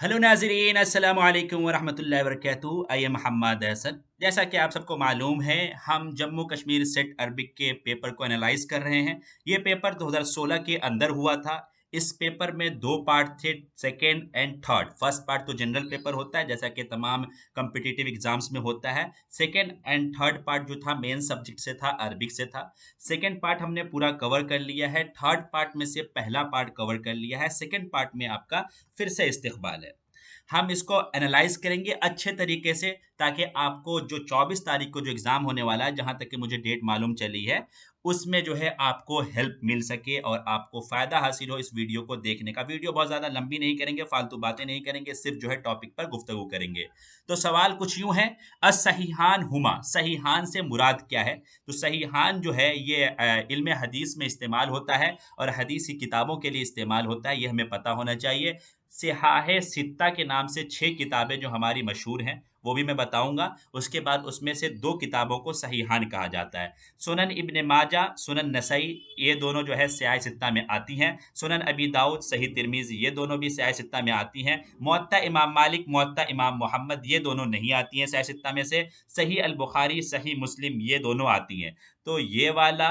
Hello नाजरीन, अस्सलाम वालेकुम वरहमतुल्लाहि वबरकातुहू। I am Mohammad Hasan. जैसा कि आप सबको मालूम है, हम जम्मू कश्मीर सेट अरबिक के पेपर को एनालाइज कर रहे हैं। ये पेपर 2016 के अंदर हुआ था। इस पेपर में दो पार्ट थे, second and third. First part तो जनरल पेपर होता है, जैसा कि तमाम कम्पिटिटिव एग्जाम्स में होता है। सेकेंड एंड थर्ड पार्ट जो था मेन सब्जेक्ट से था, अरबिक से था। सेकेंड पार्ट हमने पूरा कवर कर लिया है। थर्ड पार्ट में से पहला पार्ट कवर कर लिया है। सेकेंड पार्ट में आपका फिर से इस्तिकबाल है। हम इसको एनालाइज करेंगे अच्छे तरीके से, ताकि आपको जो 24 तारीख को जो एग्ज़ाम होने वाला है, जहाँ तक कि मुझे डेट मालूम चली है, उसमें जो है आपको हेल्प मिल सके और आपको फ़ायदा हासिल हो इस वीडियो को देखने का। वीडियो बहुत ज़्यादा लंबी नहीं करेंगे, फालतू बातें नहीं करेंगे, सिर्फ जो है टॉपिक पर गुफ्तगू करेंगे। तो सवाल कुछ यूँ है, अस्सहीहान हुमा, सहीहान से मुराद क्या है? तो सहीहान जो है ये इल्म हदीस में इस्तेमाल होता है और हदीस की किताबों के लिए इस्तेमाल होता है, ये हमें पता होना चाहिए। सिहाह सित्ता के नाम से 6 किताबें जो हमारी मशहूर हैं, वो भी मैं बताऊँगा। उसके बाद उसमें से 2 किताबों को सहीहान कहा जाता है। सुनन इब्न माजा, सुनन नसई, ये दोनों जो है सियाह सित्ता में आती हैं। सुनन अबी दाऊद, सही तिरमिज़ी, ये दोनों भी सियाह सित्ता में आती हैं। मुअत्ता इमाम मालिक, मुअत्ता इमाम मोहम्मद, ये दोनों नहीं आती हैं सियाह सित्ता में से। सही अल बुखारी, सही मुस्लिम, ये दोनों आती हैं। तो ये वाला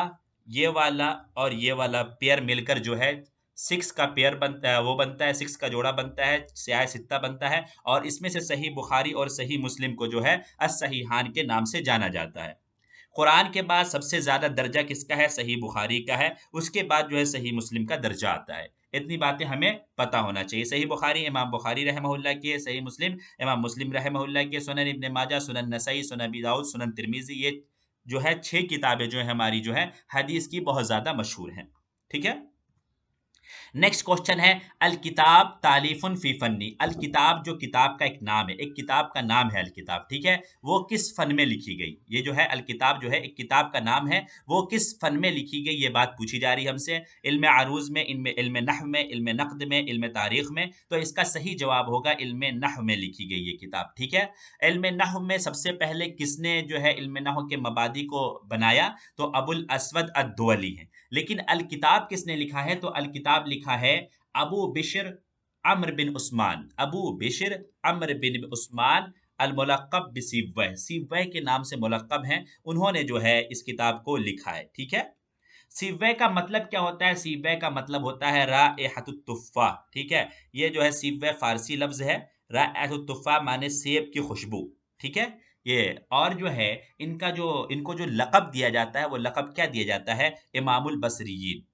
और ये वाला पेयर मिलकर जो है 6 का पेयर बनता है, वो बनता है, 6 का जोड़ा बनता है, सियाह सित्ता बनता है। और इसमें से सही बुखारी और सही मुस्लिम को जो है अस-सहीहान के नाम से जाना जाता है। कुरान के बाद सबसे ज़्यादा दर्जा किसका है? सही बुखारी का है। उसके बाद जो है सही मुस्लिम का दर्जा आता है। इतनी बातें हमें पता होना चाहिए। सही बुखारी इमाम बुखारी रहमहुल्लाह की है, सही मुस्लिम इमाम मुस्लिम रहमहुल्लाह की है, सुनन इब्न माजा, सुनन नसई, सुनन अबी दाऊद, सुनन तिरमिज़ी, ये जो है 6 किताबें जो है हमारी जो है हदीस की बहुत ज़्यादा मशहूर हैं। ठीक है? नेक्स्ट क्वेश्चन है, अल किताब तालीफुन फी फन्नी। अल किताब जो किताब का एक नाम है, एक किताब का नाम है अल किताब, ठीक है? वो किस फन में लिखी गई? ये जो है अल किताब जो है एक किताब का नाम है, वो किस फन में लिखी गई, ये बात पूछी जा रही है हमसे। इल्म अरूज में, इनमें इल्म नहव में, इल्म नक़द में, इल्म तारीख में। तो इसका सही जवाब होगा इल्म नहव में लिखी गई ये किताब, ठीक है? इल्म नहव में सबसे पहले किसने जो है इल्म नहव के मबादी को बनाया? तो अबुल अस्वद अद-दुअली हैं। लेकिन अल किताब किसने लिखा है? तो अल किताब लिखा है अबू बिश्र अम्र बिन उस्मान। अबू बिश्र अम्र बिन उस्मान अल मुलक़्क़ब बिसिवह, सिवह के नाम से मुलक़्क़ब हैं। उन्होंने जो है इस किताब को लिखा है, ठीक है? सिवह का मतलब क्या होता है? सिवह का मतलब होता है राइहतुत तुफ़्फ़ाह, ठीक है? ये जो है सिवह फ़ारसी लफ्ज़ है। राइहतुत तुफ़्फ़ाह माने सेब की खुशबू, ठीक है? ये और जो है इनको जो लक़ब दिया जाता है, वो लक़ब क्या दिया जाता है? इमामुल बसरिय्यीन।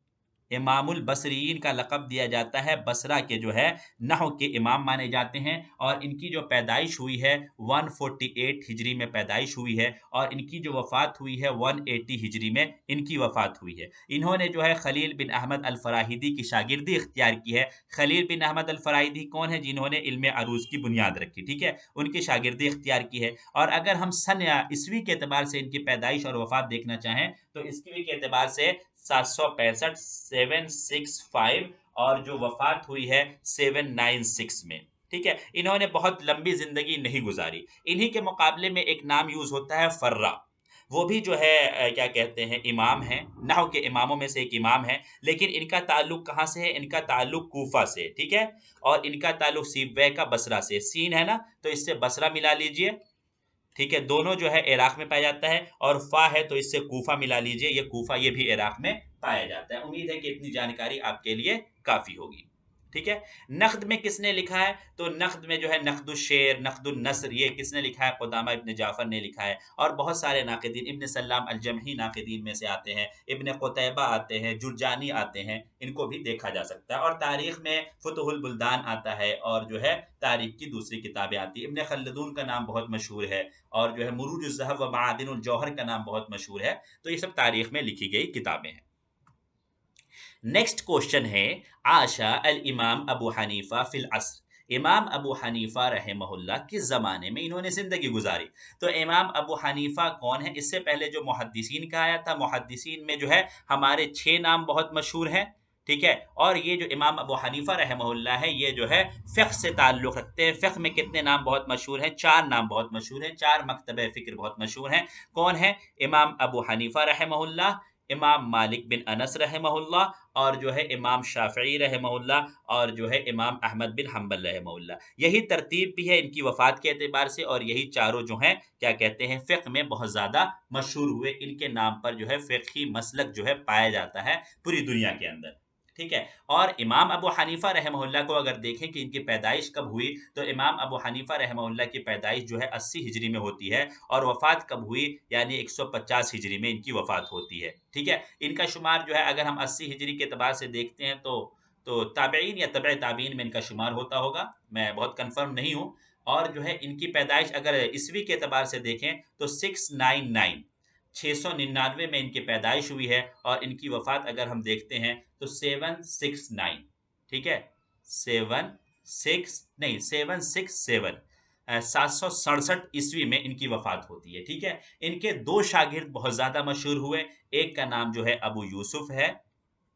इमामुल बसरिय्यीन का लक़ब दिया जाता है। बसरा के जो है नहव के इमाम माने जाते हैं और इनकी जो पैदाइश हुई है 148 हिजरी में पैदाइश हुई है और इनकी जो वफ़ात हुई है 180 हिजरी में इनकी वफ़ात हुई है। इन्होंने जो है खलील बिन अहमद अल फ़राहिदी की शागिर्दी इख्तियार की है। खलील बिन अहमद अल फ़राहिदी कौन है? जिन्होंने इल्म अरूज की बुनियाद रखी, ठीक है? उनकी शागिर्दी इख्तियार की है। और अगर हम सन या ईस्वी के एतबार से इनकी पैदाइश और वफ़ात देखना चाहें, तो ईस्वी के एतबार से 765 765 और जो वफ़ात हुई है 796 में, ठीक है? इन्होंने बहुत लंबी ज़िंदगी नहीं गुज़ारी। इन्हीं के मुकाबले में एक नाम यूज़ होता है फ़र्रा। वो भी जो है क्या कहते हैं, इमाम हैं, नहव के इमामों में से एक इमाम हैं, लेकिन इनका ताल्लुक कहाँ से है? इनका ताल्लुक कूफ़ा से, ठीक है? और इनका ताल्लुक सीवह का बसरा से। सीन है ना, तो इससे बसरा मिला लीजिए, ठीक है? दोनों जो है इराक में पाया जाता है और फ़ा है तो इससे कूफ़ा मिला लीजिए, ये कूफ़ा ये भी इराक में पाया जाता है। उम्मीद है कि इतनी जानकारी आपके लिए काफ़ी होगी, ठीक है? नक़्द में किसने लिखा है? तो नक़्द में जो है नक़्दुश्शेर, नक़्दुन्नस्र, ये किसने लिखा है? क़ुदामा इब्न जाफ़र ने लिखा है। और बहुत सारे नाक़िदीन, इब्न सल्लाम अल-जमही नाक़िदीन में से आते हैं, इब्न क़ुतैबा आते हैं, जुरजानी आते हैं, इनको भी देखा जा सकता है। और तारीख़ में फ़ुतहुल बुल्दान आता है और जो है तारीख़ की दूसरी किताबें आती हैं। इब्न ख़ल्दून का नाम बहुत मशहूर है और जो है मुरूजुज़ ज़हब व मआदिनुल जौहर का नाम बहुत मशहूर है। तो ये सब तारीख़ में लिखी गई किताबें हैं। नेक्स्ट क्वेश्चन है, आशा अल इमाम अबू हनीफा फिल अस्र। इमाम अबू हनीफा रहमहुल्लाह किस ज़माने में इन्होंने ज़िंदगी गुजारी? तो इमाम अबू हनीफा कौन है? इससे पहले जो मुहद्दिसीन का आया था, मुहद्दिसीन में जो है हमारे 6 नाम बहुत मशहूर हैं, ठीक है? और ये जो इमाम अबू हनीफा रहमहुल्लाह है, ये जो है फ़िक़्ह से ताल्लुक़ रखते हैं। फ़िक़्ह में कितने नाम बहुत मशहूर हैं? 4 नाम बहुत मशहूर हैं, 4 मकतब फ़िक्र बहुत मशहूर हैं। कौन है? इमाम अबू हनीफा रहमहुल्लाह, इमाम मालिक बिन अनस रहमहुल्लाह और जो है इमाम शाफई रहमहुल्लाह और जो है इमाम अहमद बिन हम्बल रहमहुल्लाह। यही तरतीब भी है इनकी वफ़ात के एतबार से और यही चारों जो हैं क्या कहते हैं फ़िक़्ह में बहुत ज़्यादा मशहूर हुए। इनके नाम पर जो है फ़िक़ही मसलक जो है पाया जाता है पूरी दुनिया के अंदर। ठीक है? और इमाम अबू हनीफ़ा रहमहुल्लाह को अगर देखें कि इनकी पैदाइश कब हुई, तो इमाम अबू हनीफ़ा रहमहुल्लाह की पैदाइश जो है 80 हिजरी में होती है और वफ़ात कब हुई यानी 150 हिजरी में इनकी वफ़ात होती है। ठीक है? इनका शुमार जो है अगर हम 80 हिजरी के एतबार से देखते हैं तो ताबईन या तबे ताबईन में इनका शुमार होता होगा, मैं बहुत कन्फर्म नहीं हूँ। और जो है इनकी पैदाइश अगर ईस्वी के एतबार से देखें तो 699 699 में इनकी पैदाइश हुई है और इनकी वफ़ात अगर हम देखते हैं तो 769 ठीक है? 76 नहीं 767 767 ईस्वी में इनकी वफ़ात होती है, ठीक है? इनके 2 शागिर्द बहुत ज़्यादा मशहूर हुए, एक का नाम जो है अबू यूसुफ़ है,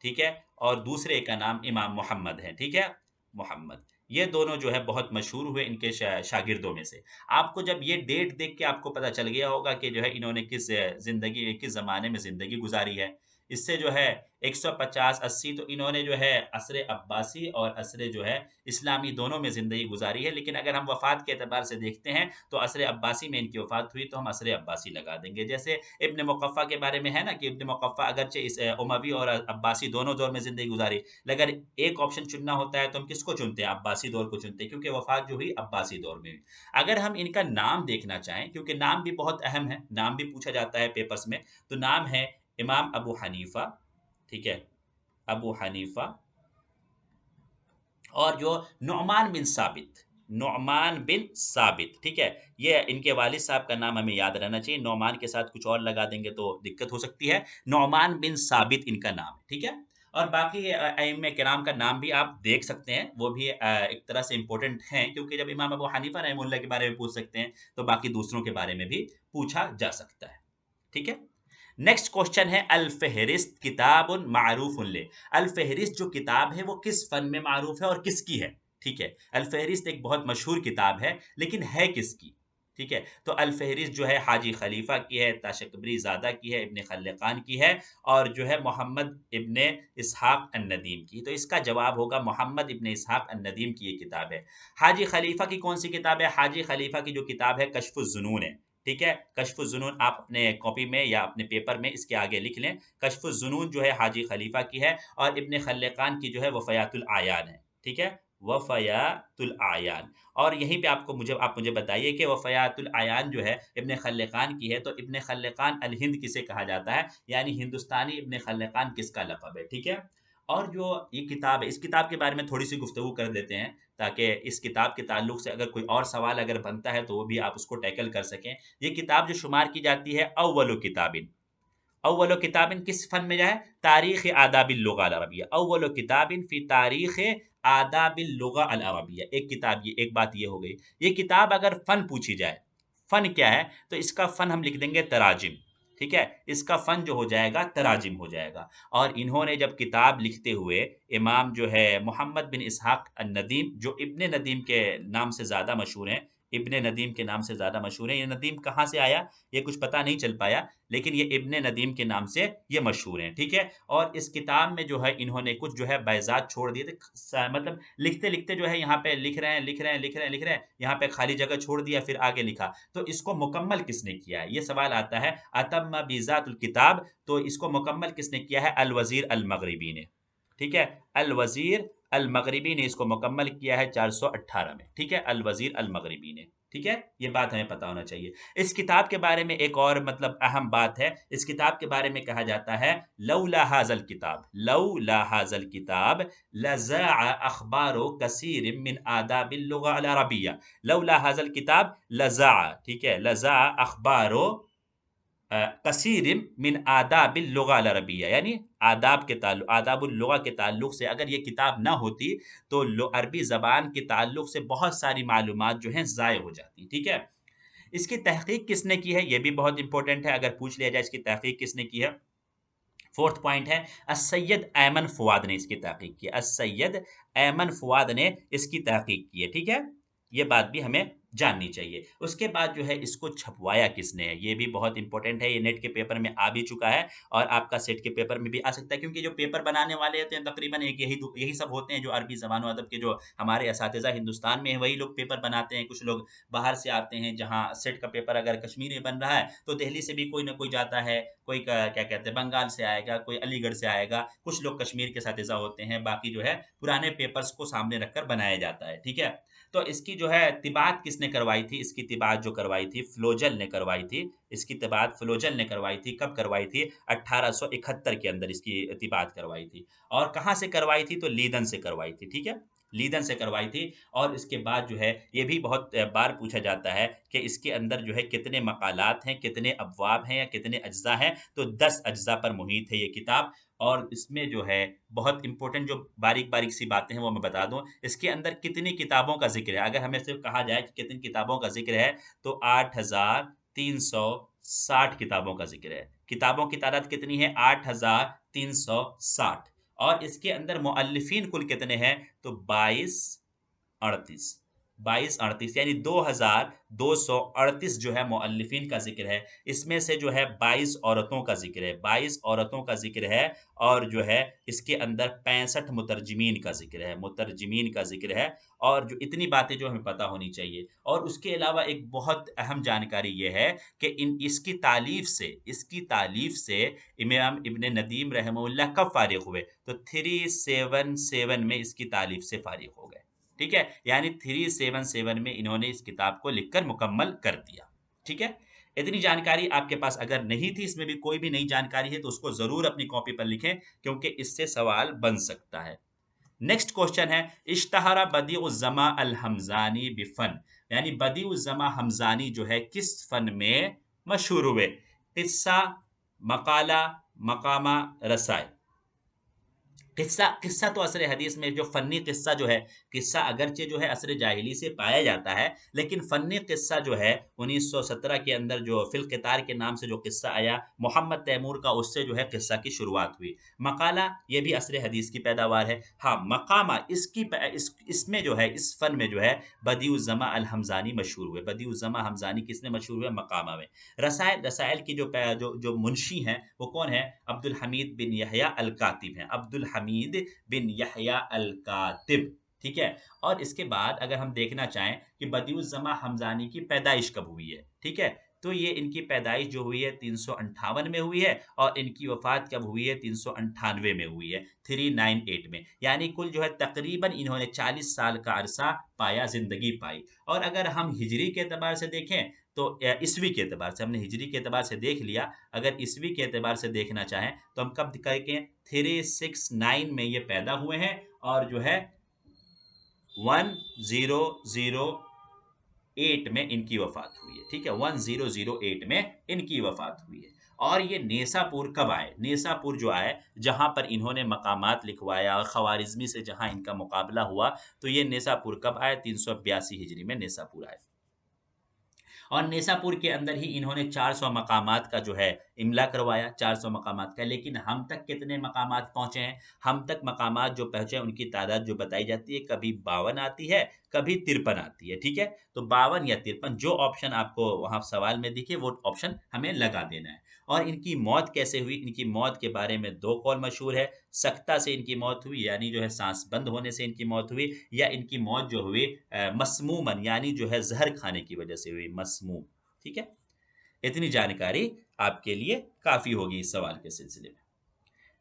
ठीक है? और दूसरे का नाम इमाम मोहम्मद है, ठीक है? मोहम्मद। ये दोनों जो है बहुत मशहूर हुए इनके शागिर्दों में से। आपको जब ये डेट देख के आपको पता चल गया होगा कि जो है इन्होंने किस ज़माने में ज़िंदगी गुज़ारी है। इससे जो है 150-80 तो इन्होंने जो है असर अब्बासी और असर जो है इस्लामी दोनों में ज़िंदगी गुज़ारी है। लेकिन अगर हम वफ़ात के एतबार से देखते हैं तो असर अब्बासी में इनकी वफ़ात हुई तो हम असर अब्बासी लगा देंगे। जैसे इब्न मुक़फ़्फ़ा के बारे में है ना कि इब्न मुक़फ़्फ़ा अगरचे इस उमवी और अब्बासी दोनों दौर में ज़िंदगी गुज़ारी। अगर एक ऑप्शन चुनना होता है तो हम किसको चुनते हैं? अब्बासी दौर को चुनते हैं क्योंकि वफ़ात जो हुई अब्बासी दौर में हुई। अगर हम इनका नाम देखना चाहें क्योंकि नाम भी बहुत अहम है, नाम भी पूछा जाता है पेपर्स में, तो नाम है इमाम अबू हनीफ़ा, ठीक है? अबू हनीफ़ा और जो नुअमान बिन साबित, नुअमान बिन साबित, ठीक है? ये इनके वालिद साहब का नाम हमें याद रहना चाहिए, नौमान के साथ कुछ और लगा देंगे तो दिक्कत हो सकती है। नुअमान बिन साबित इनका नाम है, ठीक है? और बाकी अइम्मा किराम का नाम भी आप देख सकते हैं, वो भी एक तरह से इम्पोर्टेंट हैं क्योंकि जब इमाम अबू हनीफ़ा रहमतुल्लाह के बारे में पूछ सकते हैं, तो बाकी दूसरों के बारे में भी पूछा जा सकता है, ठीक है? नेक्स्ट क्वेश्चन है अल फ़हरिस्त किताबुन मारूफ़ुन ले। अल फ़हरिस्त जो किताब है वो किस फ़न में मारूफ़ है और किसकी है? ठीक है। अल फ़हरिस्त एक बहुत मशहूर किताब है, लेकिन है किसकी? ठीक है। तो अल फ़हरिस्त जो है हाजी खलीफा की है, ताशकबरी ज़ादा की है, इब्न खल्लकान की है और जो है मोहम्मद इब्न इसहाक अन-नदीम की। तो इसका जवाब होगा मोहम्मद इब्न इसहाक अन-नदीम की ये किताब है। हाजी खलीफा की कौन-सी किताब है? हाजी खलीफा की जो किताब है कश्फ़ुज़्ज़ुनून है। ठीक है? कश्फ़ुज़्ज़ुनून आप अपने कॉपी में या अपने पेपर में इसके आगे लिख लें। कश्फ़ुज़्ज़ुनून जो है हाजी खलीफा की है और इब्न खल्लकान की जो है वफ़यातुल आयान है। ठीक है? वफ़यातुल आयान और यहीं पे आप मुझे बताइए कि वफ़यातुल आयान जो है इब्न खल्लकान की है, तो इब्न खल्लकान अल हिंद किसे कहा जाता है? यानी हिंदुस्तानी इब्न खल्लकान किसका लक़ब है? ठीक है? और जो ये किताब है, इस किताब के बारे में थोड़ी-सी गुफ्तगू कर देते हैं, ताकि इस किताब के ताल्लुक से अगर कोई और सवाल अगर बनता है, तो वो भी आप उसको टैकल कर सकें। ये किताब जो शुमार की जाती है अव्वलु किताबिन, अव्वलु किताबिन किस फ़न में है? तारीख़ आदाबिल लुग़ा अल अरबिया, अव्वलु किताबिन फ़ी तारीख़ आदाबिल लुग़ा अल अरबिया। एक किताब ये एक बात ये हो गई। ये किताब अगर फ़न पूछी जाए, फ़न क्या है? तो इसका फ़न हम लिख देंगे तराजिम, ठीक है? इसका फ़न जो हो जाएगा तराजिम हो जाएगा। और इन्होंने जब किताब लिखते हुए इमाम जो है मोहम्मद बिन इसहाक अन-नदीम जो इब्न नदीम के नाम से ज़्यादा मशहूर हैं, इब्न नदीम के नाम से ज़्यादा मशहूर हैं। ये नदीम कहाँ से आया, ये कुछ पता नहीं चल पाया, लेकिन ये इब्न नदीम के नाम से ये मशहूर हैं, ठीक है? और इस किताब में जो है इन्होंने कुछ जो है बैज़ात छोड़ दिए थे मतलब लिखते-लिखते जो है यहाँ पे लिख रहे हैं, लिख रहे हैं, लिख रहे हैं, लिख रहे हैं, यहाँ पे खाली जगह छोड़ दिया फिर आगे लिखा। तो इसको मुकम्मल किसने किया है? ये सवाल आता है अतम्म बिज़ातुल किताब तो इसको मुकम्मल किसने किया है? अल वज़ीर अल मग़रिबी ने, ठीक है? अल वज़ीर अल मग़रिबी ने इसको मुकम्मल किया है 418 में, ठीक है? अल वज़ीर अल मग़रिबी ने, ठीक है? ये बात हमें पता होना चाहिए। इस किताब के बारे में एक और मतलब अहम बात है, इस किताब के बारे में कहा जाता है लौला हाज़ल किताब लज़ाअ अख़बारो कसीरिम मिन आदाबिल लुग़ा अल अरबिय्या। लौला हाज़ल किताब लज़ाअ, ठीक है? लज़ाअ अख़बारो कसीरिम मिन आदाबिल लुग़ा अल अरबिय्या यानी आदाबुल लुग़ा के ताल्लुक से अगर ये किताब ना होती, तो अरबी ज़बान के ताल्लुक से बहुत सारी मालूमात जो हैं ज़ाय हो जाती, ठीक है? इसकी तहकीक किसने की है? ये भी बहुत इम्पोर्टेंट है, अगर पूछ लिया जाए इसकी तहकीक किसने की है? 4th पॉइंट है असैयद ऐमन फ़ुआद ने इसकी तहकीक की है। असैयद ऐमन फ़ुआद ने इसकी तहकीक की है, ठीक है? ये बात भी हमें जाननी चाहिए। उसके बाद जो है इसको छपवाया किसने है, ये भी बहुत इंपॉर्टेंट है। ये नेट के पेपर में आ भी चुका है और आपका सेट के पेपर में भी आ सकता है, क्योंकि जो पेपर बनाने वाले होते हैं तकरीबन एक यही सब होते हैं, जो अरबी ज़बान व अदब के जो हमारे असातिज़ा हिंदुस्तान में हैं, वही लोग पेपर बनाते हैं। कुछ लोग बाहर से आते हैं, जहाँ सेट का पेपर अगर कश्मीर में बन रहा है, तो दिल्ली से भी कोई न कोई जाता है, कोई क क्या कहते हैं बंगाल से आएगा, कोई अलीगढ़ से आएगा, कुछ लोग कश्मीर के असातिज़ा होते हैं, बाकी जो है पुराने पेपर्स को सामने रखकर बनाया जाता है, ठीक है? तो इसकी जो है तिबात किसने करवाई थी? इसकी तिबात जो करवाई थी फ्लोजल ने करवाई थी। इसकी तिबात फ्लोजल ने करवाई थी। कब करवाई थी? 1871 के अंदर इसकी तिबात करवाई थी। और कहाँ से करवाई थी? तो लीदन से करवाई थी, ठीक है? लीदन से करवाई थी। और इसके बाद जो है ये भी बहुत बार पूछा जाता है कि इसके अंदर जो है कितने मकालात हैं, कितने अबवाब हैं या कितने अज्ज़ा हैं? तो 10 अज्ज़ा पर मुहित है ये किताब। और इसमें जो है बहुत इम्पोर्टेंट जो बारीक-बारीक सी बातें हैं वो मैं बता दूँ। इसके अंदर कितनी किताबों का ज़िक्र है? अगर हमें सिर्फ़ कहा जाए कि कितनी किताबों का ज़िक्र है, तो 8360 किताबों का ज़िक्र है। किताबों की तादाद कितनी है? 8360। और इसके अंदर मुअल्लिफ़ीन कुल कितने हैं? तो 2238। 2238 यानी 2238 जो है मुअल्लिफ़ीन का ज़िक्र है। इसमें से जो है 22 औरतों का ज़िक्र है, 22 औरतों का ज़िक्र है। और जो है इसके अंदर 65 मुतरजिमीन का ज़िक्र है, मुतरजिमीन का ज़िक्र है। और जो इतनी बातें जो हमें पता होनी चाहिए। और उसके अलावा एक बहुत अहम जानकारी ये है कि इन इसकी तालीफ़ से इमाम इब्न नदीम रहमहुल्लाह कब फ़ारिग़ हुए? तो 377 में इसकी तालीफ़ से फ़ारिग़ हो गए। ठीक है? यानी 377 में इन्होंने इस किताब को लिखकर मुकम्मल कर दिया। ठीक है? इतनी जानकारी आपके पास अगर नहीं थी, इसमें भी कोई भी नई जानकारी है, तो उसको ज़रूर अपनी कॉपी पर लिखें, क्योंकि इससे सवाल बन सकता है। नेक्स्ट क्वेश्चन है, इश्तहरा बदीउज़्ज़मा अल-हमज़ानी बिफ़न, यानी बदीउज़्ज़मा हमज़ानी जो है किस फ़न में मशहूर हुए? किस्सा, मकाला, मकामा, रसाए। किस्सा किस्सा तो असर हदीस में जो फ़न्नी किस्सा जो है, किस्सा अगरचे जो है असर जाहिली से पाया जाता है, लेकिन फ़न्नी किस्सा जो है 1917 के अंदर जो फ़िल क़ितार के नाम से जो किस्सा आया, मोहम्मद तैमूर का, उससे जो है किस्सा की शुरुआत हुई। मकाला ये भी असर हदीस की पैदावार है। हाँ, मकामा इसमें जो है इस फ़न में जो है बदीउज़्ज़मा अल-हमज़ानी मशहूर हुए। बदीउज़्ज़मा हमज़ानी किसमें मशहूर हुए? मकामा में। रसाइल की जो मुंशी हैं, वो कौन है? अब्दुल हमीद बिन यहया अल कातिब हैं। अब्दुल हमीद बिन यहया अल कातिब, ठीक है? और इसके बाद अगर हम देखना चाहें कि बदिउज़्ज़मा हमज़ानी की पैदाइश कब हुई है, ठीक है? तो ये इनकी पैदाइश जो हुई है 358 में हुई है, और इनकी वफ़ात कब हुई है? 398 में हुई है, 398 में। यानी कुल जो है तकरीबन इन्होंने 40 साल का अरसा पाया, ज़िंदगी पाई। और अगर हम हिजरी के एतबार से देखें, तो ईस्वी के एतबार से, हमने हिजरी के एतबार से देख लिया, अगर ईस्वी के एतबार से देखना चाहें, तो हम कब कहेंगे? 369 में ये पैदा हुए हैं, और जो है 1008 में इनकी वफ़ात हुई है, ठीक है? 1008 में इनकी वफ़ात हुई है। और ये नेसापुर कब आए? नेसापुर जो आए, जहाँ पर इन्होंने मकामात लिखवाया और ख़वारिज़मी से जहाँ इनका मुकाबला हुआ, तो ये नेसापुर कब आए? 382 हिजरी में नेसापुर आए। और नेसापुर के अंदर ही इन्होंने 400 मकामात का जो है इमला करवाया, 400 मकामात का। लेकिन हम तक कितने मकामात पहुँचे हैं? हम तक मकामात जो पहुँचे हैं, उनकी तादाद जो बताई जाती है, कभी 52 आती है, कभी 53 आती है, ठीक है? तो 52 या 53 जो ऑप्शन आपको वहाँ सवाल में दिखे, वो ऑप्शन हमें लगा देना है। और इनकी मौत कैसे हुई? इनकी मौत के बारे में 2 कौल मशहूर है। सकता से इनकी मौत हुई, यानी जो है साँस बंद होने से इनकी मौत हुई, या इनकी मौत जो हुई मसमूमन, यानी जो है ज़हर खाने की वजह से हुई, मसमूम। ठीक है? इतनी जानकारी आपके लिए काफ़ी होगी इस सवाल के सिलसिले में।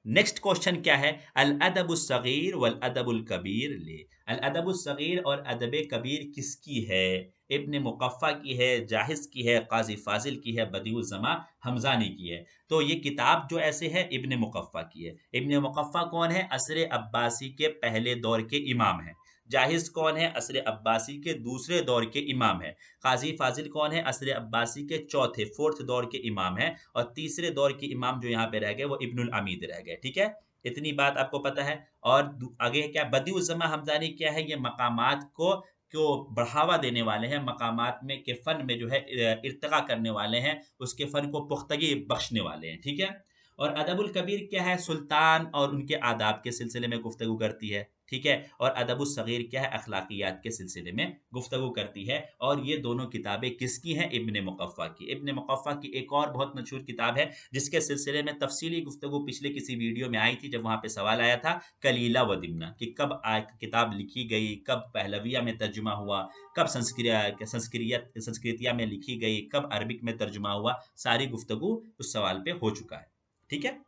नेक्स्ट क्वेश्चन क्या है? अल अदबुस सगीर वल अदबुल कबीर ले। अल अदबुस सगीर और अदब कबीर किसकी है? इब्न मुक़फ़्फ़ा की है, जाहिज़ की है, क़ाज़ी फ़ाज़िल की है, बदिउज़्ज़मा हमज़ानी की है। तो ये किताब जो ऐसे है, इब्न मुक़फ़्फ़ा की है। इब्न मुक़फ़्फ़ा कौन है? असर अब्बासी के पहले दौर के इमाम हैं। जाहिज़ कौन है? असर अब्बासी के दूसरे दौर के इमाम हैं। क़ाज़ी फ़ाज़िल कौन है? असर अब्बासी के चौथे, 4th दौर के इमाम हैं। और तीसरे दौर के इमाम जो यहाँ पे रह गए, वो इब्नुल अमीद रह गए, ठीक है? इतनी बात आपको पता है। और आगे क्या? बदिउज़्ज़मा हमज़ानी क्या है? ये मकामात को बढ़ावा देने वाले हैं, मकामात में के फ़न में जो है इर्तिक़ा करने वाले हैं, उसके फ़न को पुख्तगी बख्शने वाले हैं, ठीक है? और अदबुल कबीर क्या है? सुल्तान और उनके आदाब के सिलसिले में गुफ्तगू करती है, ठीक है। और अदबुस सगीर क्या है, अखलाकियात के सिलसिले में गुफ्तगू करती है। और ये दोनों किताबें किसकी हैं, इब्न मुक़फ़्फ़ा की। इब्न मुक़फ़्फ़ा की एक और बहुत मशहूर किताब है जिसके सिलसिले में तफसीली गुफ्तगू पिछले किसी वीडियो में आई थी, जब वहाँ पे सवाल आया था कलीला व दिमना कि कब किताब लिखी गई, कब पहलविया में तर्जुमा हुआ, कब संस्कृतिया में लिखी गई, कब अरबिक में तर्जुमा हुआ, सारी गुफ्तगू उस सवाल पे हो चुका है। ठीक है।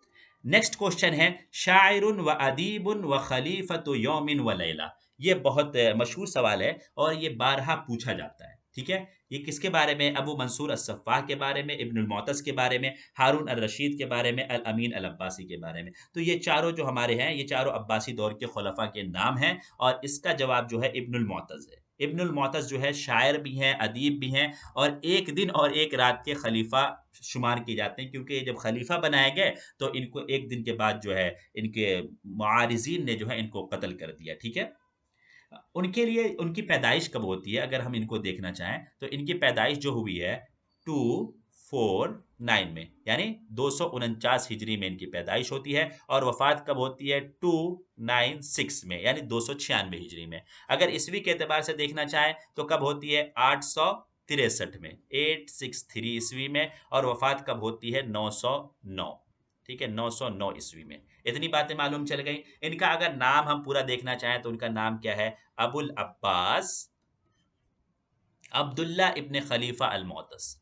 नेक्स्ट क्वेश्चन है शायरुन व अदीबुन व खलीफतु यौमिन व लैला। ये बहुत मशहूर सवाल है और ये बारहा पूछा जाता है। ठीक है। ये किसके बारे में, अबू मंसूर अस्सफ़ाह के बारे में, इब्नुल मुअतज़ के बारे में, हारून अर रशीद के बारे में, अल अमीन अल अब्बासी के बारे में। तो ये चारों जो हमारे हैं, ये चारों अब्बासी दौर के खुलफा के नाम हैं और इसका जवाब जो है इब्नुल मुअतज़ है। इब्नुल मुअतज़ जो है शायर भी हैं, अदीब भी हैं और एक दिन और एक रात के खलीफा शुमार किए जाते हैं, क्योंकि जब खलीफा बनाए गए तो इनको एक दिन के बाद जो है इनके मुआरिज़ीन ने जो है इनको कत्ल कर दिया। ठीक है। उनके लिए उनकी पैदाइश कब होती है, अगर हम इनको देखना चाहें तो इनकी पैदाइश जो हुई है 249 में, यानी 249 हिजरी में इनकी पैदाइश होती है और वफात कब होती है 296 में, यानी 296 हिजरी में। अगर ईस्वी के एतबार से देखना चाहें तो कब होती है 863 में, 863 ईस्वी में, और वफात कब होती है 909। ठीक है, 909 ईस्वी में। इतनी बातें मालूम चल गई। इनका अगर नाम हम पूरा देखना चाहें तो उनका नाम क्या है, अबुल अब्बास अब्दुल्ला इब्न खलीफा अल मुअतज़।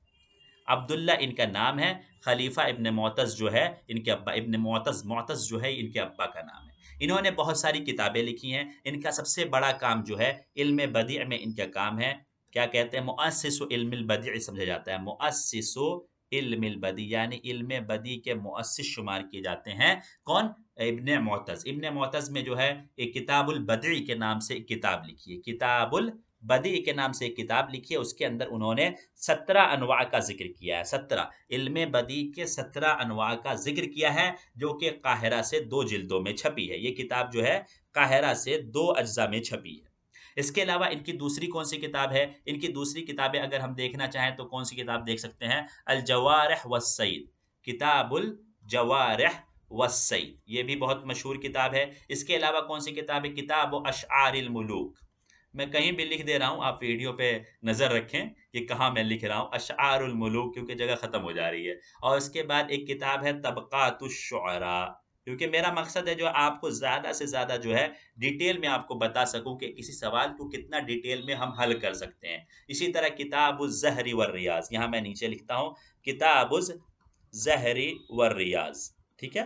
अब्दुल्ला इनका नाम है, खलीफा इब्न मुअतज़ जो है इनके अब्बा, इब्न मुअतज़, मुअतज़ जो है इनके अब्बा का नाम है। इन्होंने बहुत सारी किताबें लिखी हैं। इनका सबसे बड़ा काम जो है इल्म बदी' में इनका काम है। क्या कहते हैं, मुअस्सिसु इल्मिल बदी' समझा जाता है। मुअस्सिसु इल्मिल बदी' यानी इल्म बदी के मुअस्सिस शुमार किए जाते हैं। कौन, इब्न मुअतज़। इब्न मुअतज़ में जो है एक किताबुल बदी' के नाम से एक किताब लिखी है। किताबुल बदी' के नाम से एक किताब लिखी है। उसके अंदर उन्होंने 17 अनवा का ज़िक्र किया है। 17 इल्म बदी के 17 अनवा का ज़िक्र किया है, जो कि काहिरा से 2 जिल्दों में छपी है। ये किताब जो है काहिरा से 2 अज्जा में छपी है। इसके अलावा इनकी दूसरी कौन-सी किताब है, इनकी दूसरी किताबें अगर हम देखना चाहें तो कौन-सी किताब देख सकते हैं, अल जवारिह वस्सैद, किताबुल जवारिह वस्सैद, ये भी बहुत मशहूर किताब है। इसके अलावा कौन-सी किताब है, किताब अशआरिल मुलूक। मैं कहीं भी लिख दे रहा हूँ, आप वीडियो पे नज़र रखें कि कहाँ मैं लिख रहा हूँ, अशआरुल मुलूक, क्योंकि जगह ख़त्म हो जा रही है। और उसके बाद एक किताब है तबक़ातुश शुअरा, क्योंकि मेरा मकसद है जो आपको ज़्यादा से ज़्यादा जो है डिटेल में आपको बता सकूँ कि किसी सवाल को कितना डिटेल में हम हल कर सकते हैं। इसी तरह किताबुज़ ज़हरी वर रियाज़, यहाँ मैं नीचे लिखता हूँ किताबुज़ ज़हरी वर रियाज़। ठीक है।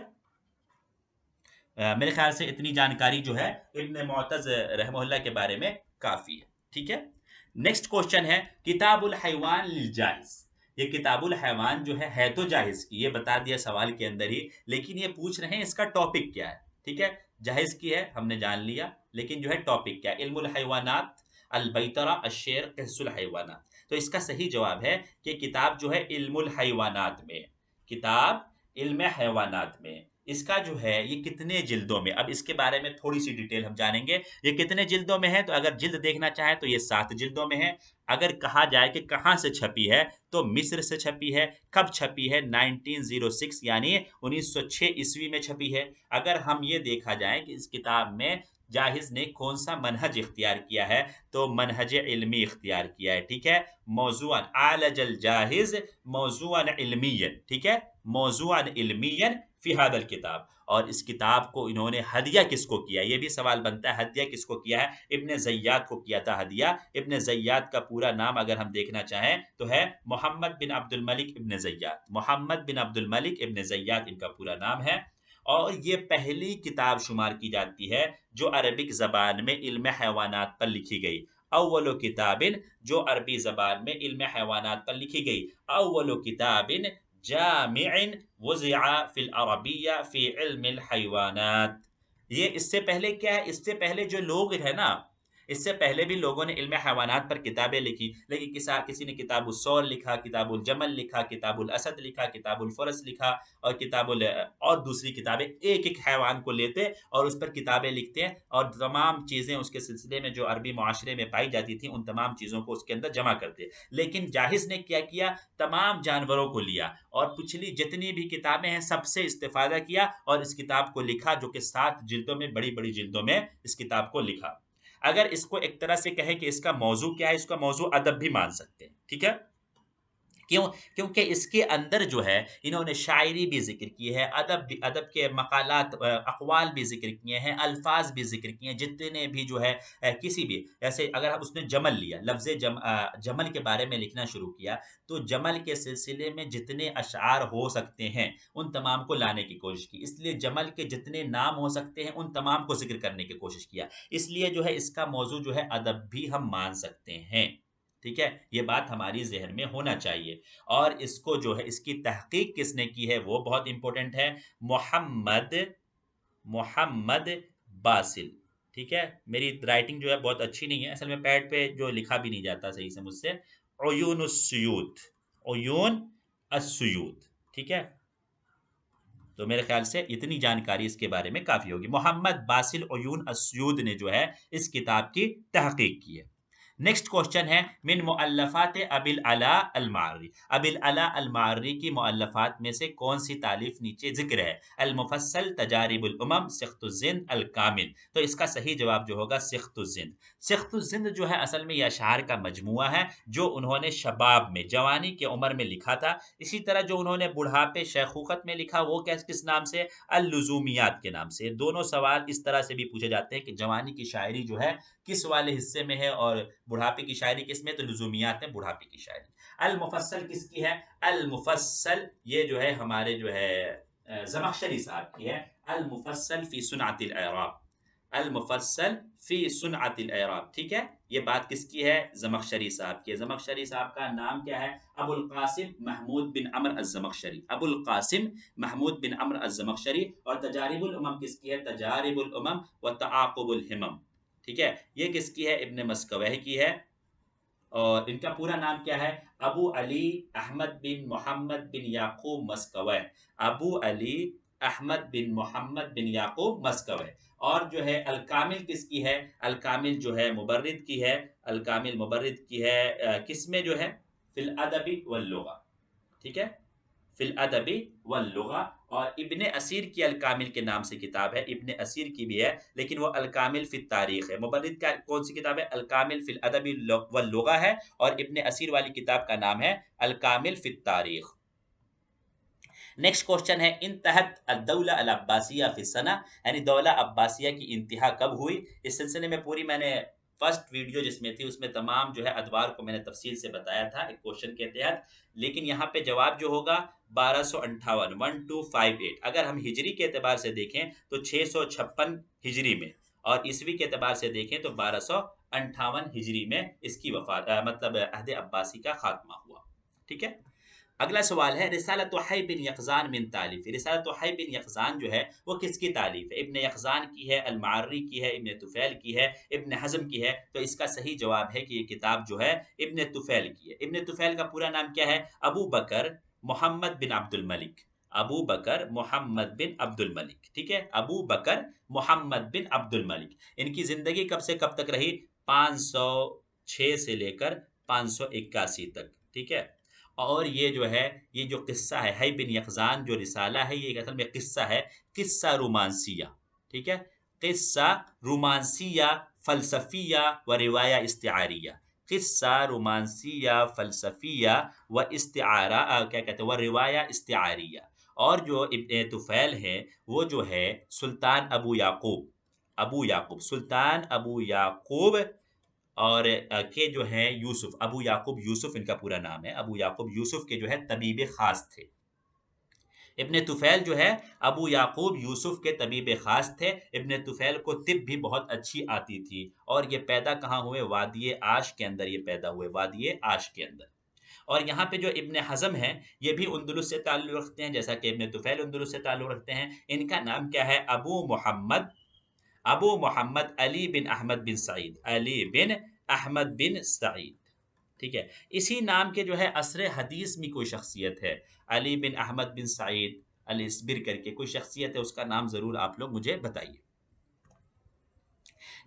मेरे ख्याल से इतनी जानकारी जो है इब्न मुअतज़ रहमहुल्लाह के बारे में काफ़ी है। ठीक है। नेक्स्ट क्वेश्चन है किताबुल हैवान लिल जाहिज़। ये किताबुल हैवान जो है तो जाहिज़ की, ये बता दिया सवाल के अंदर ही, लेकिन ये पूछ रहे हैं इसका टॉपिक क्या है। ठीक है। जाहिज़ की है हमने जान लिया, लेकिन जो है टॉपिक क्या है, इल्मुल हैवानात, अल बैतरा, अश्शेर, क़िस्सुल हैवानात। तो इसका सही जवाब है कि किताब जो है इल्मुल हैवानात में है। किताब इल्म हैवानात में है। इसका जो है ये कितने जिल्दों में, अब इसके बारे में थोड़ी सी डिटेल हम जानेंगे। ये कितने जिल्दों में है, तो अगर जिल्द देखना चाहें तो ये 7 जिल्दों में है। अगर कहा जाए कि कहाँ से छपी है, तो मिस्र से छपी है। कब छपी है, 1906 यानी 1906 ईस्वी में छपी है। अगर हम ये देखा जाए कि इस किताब में जाहिज़ ने कौन सा मनहज इख्तियार किया है, तो मनहज इल्मी इख्तियार किया है। ठीक है। मौज़ूअन आलजल जाहिज़ मौज़ूअन इल्मियन, ठीक है, मौज़ूअन इल्मियन फ़ी हादल किताब। और इस किताब को इन्होंने हदिया किसको किया, ये भी सवाल बनता है, हदिया किसको किया है, इब्न ज़य्याद को किया था हदिया। इब्न ज़य्याद का पूरा नाम अगर हम देखना चाहें तो है मोहम्मद बिन अब्दुल मलिक इब्न ज़य्याद। मोहम्मद बिन अब्दुल मलिक इब्न ज़य्याद इनका पूरा नाम है। और ये पहली किताब शुमार की जाती है जो अरबिक ज़बान में इल्म हैवानात पर लिखी गई। अव्वलु किताबिन, जो अरबी ज़बान में इल्म हैवानात पर लिखी गई, अव्वलु किताबिन जामिअन वुज़िअ फ़िल अरबिय्या फ़ी इल्मिल हैवानात। ये इससे पहले क्या है, इससे पहले जो लोग है ना, इससे पहले भी लोगों ने इल्म हैवानात पर किताबें लिखी, लेकिन किसी ने किताबुल सौर लिखा, किताबुल जमल लिखा, किताबुल असद लिखा, किताबुल फरस लिखा और किताबुल और दूसरी किताबें, एक-एक हैवान को लेते और उस पर किताबें लिखते हैं और तमाम चीज़ें उसके सिलसिले में जो अरबी मुआशरे में पाई जाती थी, उन तमाम चीज़ों को उसके अंदर जमा करते। लेकिन जाहिज़ ने क्या किया, तमाम जानवरों को लिया और पिछली जितनी भी किताबें हैं, सबसे इस्तिफ़ादा किया और इस किताब को लिखा, जो कि 7 जिल्दों में, बड़ी-बड़ी जिल्दों में इस किताब को लिखा। अगर इसको एक तरह से कहें कि इसका मौजू क्या है, इसका मौजू अदब भी मान सकते हैं, ठीक है? क्यों? क्योंकि इसके अंदर जो है इन्होंने शायरी भी ज़िक्र की है, अदब के मकालात अक़वाल भी ज़िक्र किए हैं, अल्फ़ाज़ भी ज़िक्र किए हैं, जितने भी जो है किसी भी जैसे अगर हम उसने जमल लिया, जमल के बारे में लिखना शुरू किया, तो जमल के सिलसिले में जितने अशआर हो सकते हैं, उन तमाम को लाने की कोशिश की। इसलिए जमल के जितने नाम हो सकते हैं, उन तमाम को ज़िक्र करने की कोशिश किया। इसलिए जो है इसका मौज़ू जो है अदब भी हम मान सकते हैं। ठीक है? ये बात हमारी ज़हन में होना चाहिए। और इसको जो है इसकी तहकीक किसने की है वो बहुत इम्पोर्टेंट है, मोहम्मद मोहम्मद बासिल। ठीक है? मेरी राइटिंग जो है बहुत अच्छी नहीं है, असल में पैड पे जो लिखा भी नहीं जाता सही से मुझसे। उयून अस्सुयूत, उयून अस्सुयूत, ठीक है? तो मेरे ख्याल से इतनी जानकारी इसके बारे में काफ़ी होगी। मोहम्मद बासिल उयून अस्सुयूद ने जो है इस किताब की तहकीक की है। नेक्स्ट क्वेश्चन है मिन मुअल्लफ़ात अबिल अला अल मार्री, अबिल अला अल मार्री की मुअल्लफ़ात में से कौन सी तालीफ नीचे ज़िक्र है? अल मुफस्सल, तजारिबुल उमम, सिख्तुज़्ज़िंद, अल कामिल। तो इसका सही जवाब जो होगा सिख्तुज़्ज़िंद। सिख्तुज़्ज़िंद जो है असल में ये अशआर का मजमूआ है जो उन्होंने शबाब में, जवानी की उम्र में लिखा था। इसी तरह जो उन्होंने बुढ़ापे शैखूखत में लिखा वो किस नाम से? अल लुज़ूमियात के नाम से। दोनों सवाल इस तरह से भी पूछे जाते हैं कि जवानी की शायरी जो है किस वाले हिस्से में है और बुढ़ापे की शायरी किस में? तो लुज़ूमियात में बुढ़ापे की शायरी। अल मुफस्सल किसकी है? अल मुफस्सल ये जो है हमारे जो है ज़मख़शरी साहब की है। अल मुफस्सल फ़ी सुनअतिल एराब, अल मुफस्सल फ़ी सुनअतिल एराब, ठीक है? ये बात किसकी है? ज़मख़शरी साहब की है। ज़मख़शरी साहब का नाम क्या है? अबुल क़ासिम महमूद बिन अम्र अज़्ज़मख़शरी, अबुल क़ासिम महमूद बिन अम्र अज़्ज़मख़शरी। और तजारिबुल उमम किसकी है? तजारिबुल उमम व तआक़ुबुल हिमम, ठीक है? ये किसकी है? इब्न मस्कवह की है। और इनका पूरा नाम क्या है? अबू अली अहमद बिन मोहम्मद बिन याकूब मस्कवह, अबू अली अहमद बिन मोहम्मद बिन याकूब मस्कवह। और जो है अल कामिल किसकी है? अल कामिल जो है मुबर्रिद की है, अल कामिल मुबर्रिद की है किसमें जो है? फिल अदबी वल लुगा, ठीक है? फिल अदबी वल लुगा। और इब्ने असीर की अल कामिल के नाम से किताब है, इब्ने असीर की भी है, लेकिन वो अल कामिल फित तारीख है। मुबर्रिद का कौन सी किताब है? अल कामिल फिल अदबी वल लुगा है और इब्ने असीर वाली किताब का नाम है अल कामिल फित तारीख। नेक्स्ट क्वेश्चन है इन तहत अद्दौला अल अब्बासिया फी सना, यानी दौला अब्बासिया की इंतहा कब हुई? इस सिलसिले में पूरी मैंने फर्स्ट वीडियो जिसमें थी उसमें तमाम जो है अदवार को मैंने तफसील से बताया था एक क्वेश्चन के तहत। लेकिन यहाँ पे जवाब जो होगा 1258, 1258। अगर हम हिजरी के एतबार से देखें तो 656 हिजरी में और ईसवी के एतबार से देखें तो 1258 हिजरी में इसकी वफात मतलब अहद अब्बासी का खात्मा हुआ। ठीक है? अगला सवाल है रिसालत वही बिन यक़ज़ान मिन तालिफ़, रिसालत वही बिन यक़ज़ान जो है वो किसकी तालीफ़ है? इब्न यक़ज़ान की है, अल मार्री की है, इब्न तुफ़ैल की है, इब्न हज़म की है। तो इसका सही जवाब है कि ये किताब जो है इब्न तुफ़ैल की है। इब्न तुफ़ैल का पूरा नाम क्या है? अबू बकर मोहम्मद बिन अब्दुल मलिक, अबू बकर मोहम्मद बिन अब्दुल मलिक, ठीक है? अबू बकर मोहम्मद बिन अब्दुल मलिक। इनकी ज़िंदगी कब से कब तक रही? 506 से लेकर 581 तक, ठीक है? और ये जो है, ये जो किस्सा है बिन यक़ज़ान जो रिसाला है, ये असल में किस्सा है, किस्सा रोमांसिया, ठीक है? किस्सा रोमांसिया फ़लसफ़िया व रिवाया इस्तिआरिया, किस्सा रोमांसिया फ़लसफ़िया व इस्तिआरा क्या कहते हैं व रिवाया इस्तिआरिया। और जो इब्न तुफ़ैल है, वो जो है सुल्तान अबू याकूब, सुल्तान अबू याकूब और के जो हैं यूसुफ़, अबू याकूब यूसुफ़ इनका पूरा नाम है। अबू याकूब यूसुफ़ के जो है तबीब ख़ास थे। इब्न तुफ़ैल जो है अबू याकूब यूसुफ़ के तबीब ख़ास थे। इब्न तुफ़ैल को तिब भी बहुत अच्छी आती थी और ये पैदा कहाँ हुए? वादिय आश के अंदर ये पैदा हुए, वादिय आश के अंदर। और यहाँ पे जो इब्न हज़म है, ये भी उंदुलुस से ताल्लुक़ रखते हैं, जैसा कि इब्न तुफ़ैल उंदुलुस से ताल्लुक़ रखते हैं। इनका नाम क्या है? अबू मुहम्मद, अबू मोहम्मद अली बिन अहमद बिन सईद, अली बिन अहमद बिन सईद। ठीक है, इसी नाम के जो है असर हदीस में कोई शख्सियत है, अली बिन अहमद बिन सईद अल इस्बिर करके कोई शख्सियत है, उसका नाम ज़रूर आप लोग मुझे बताइए।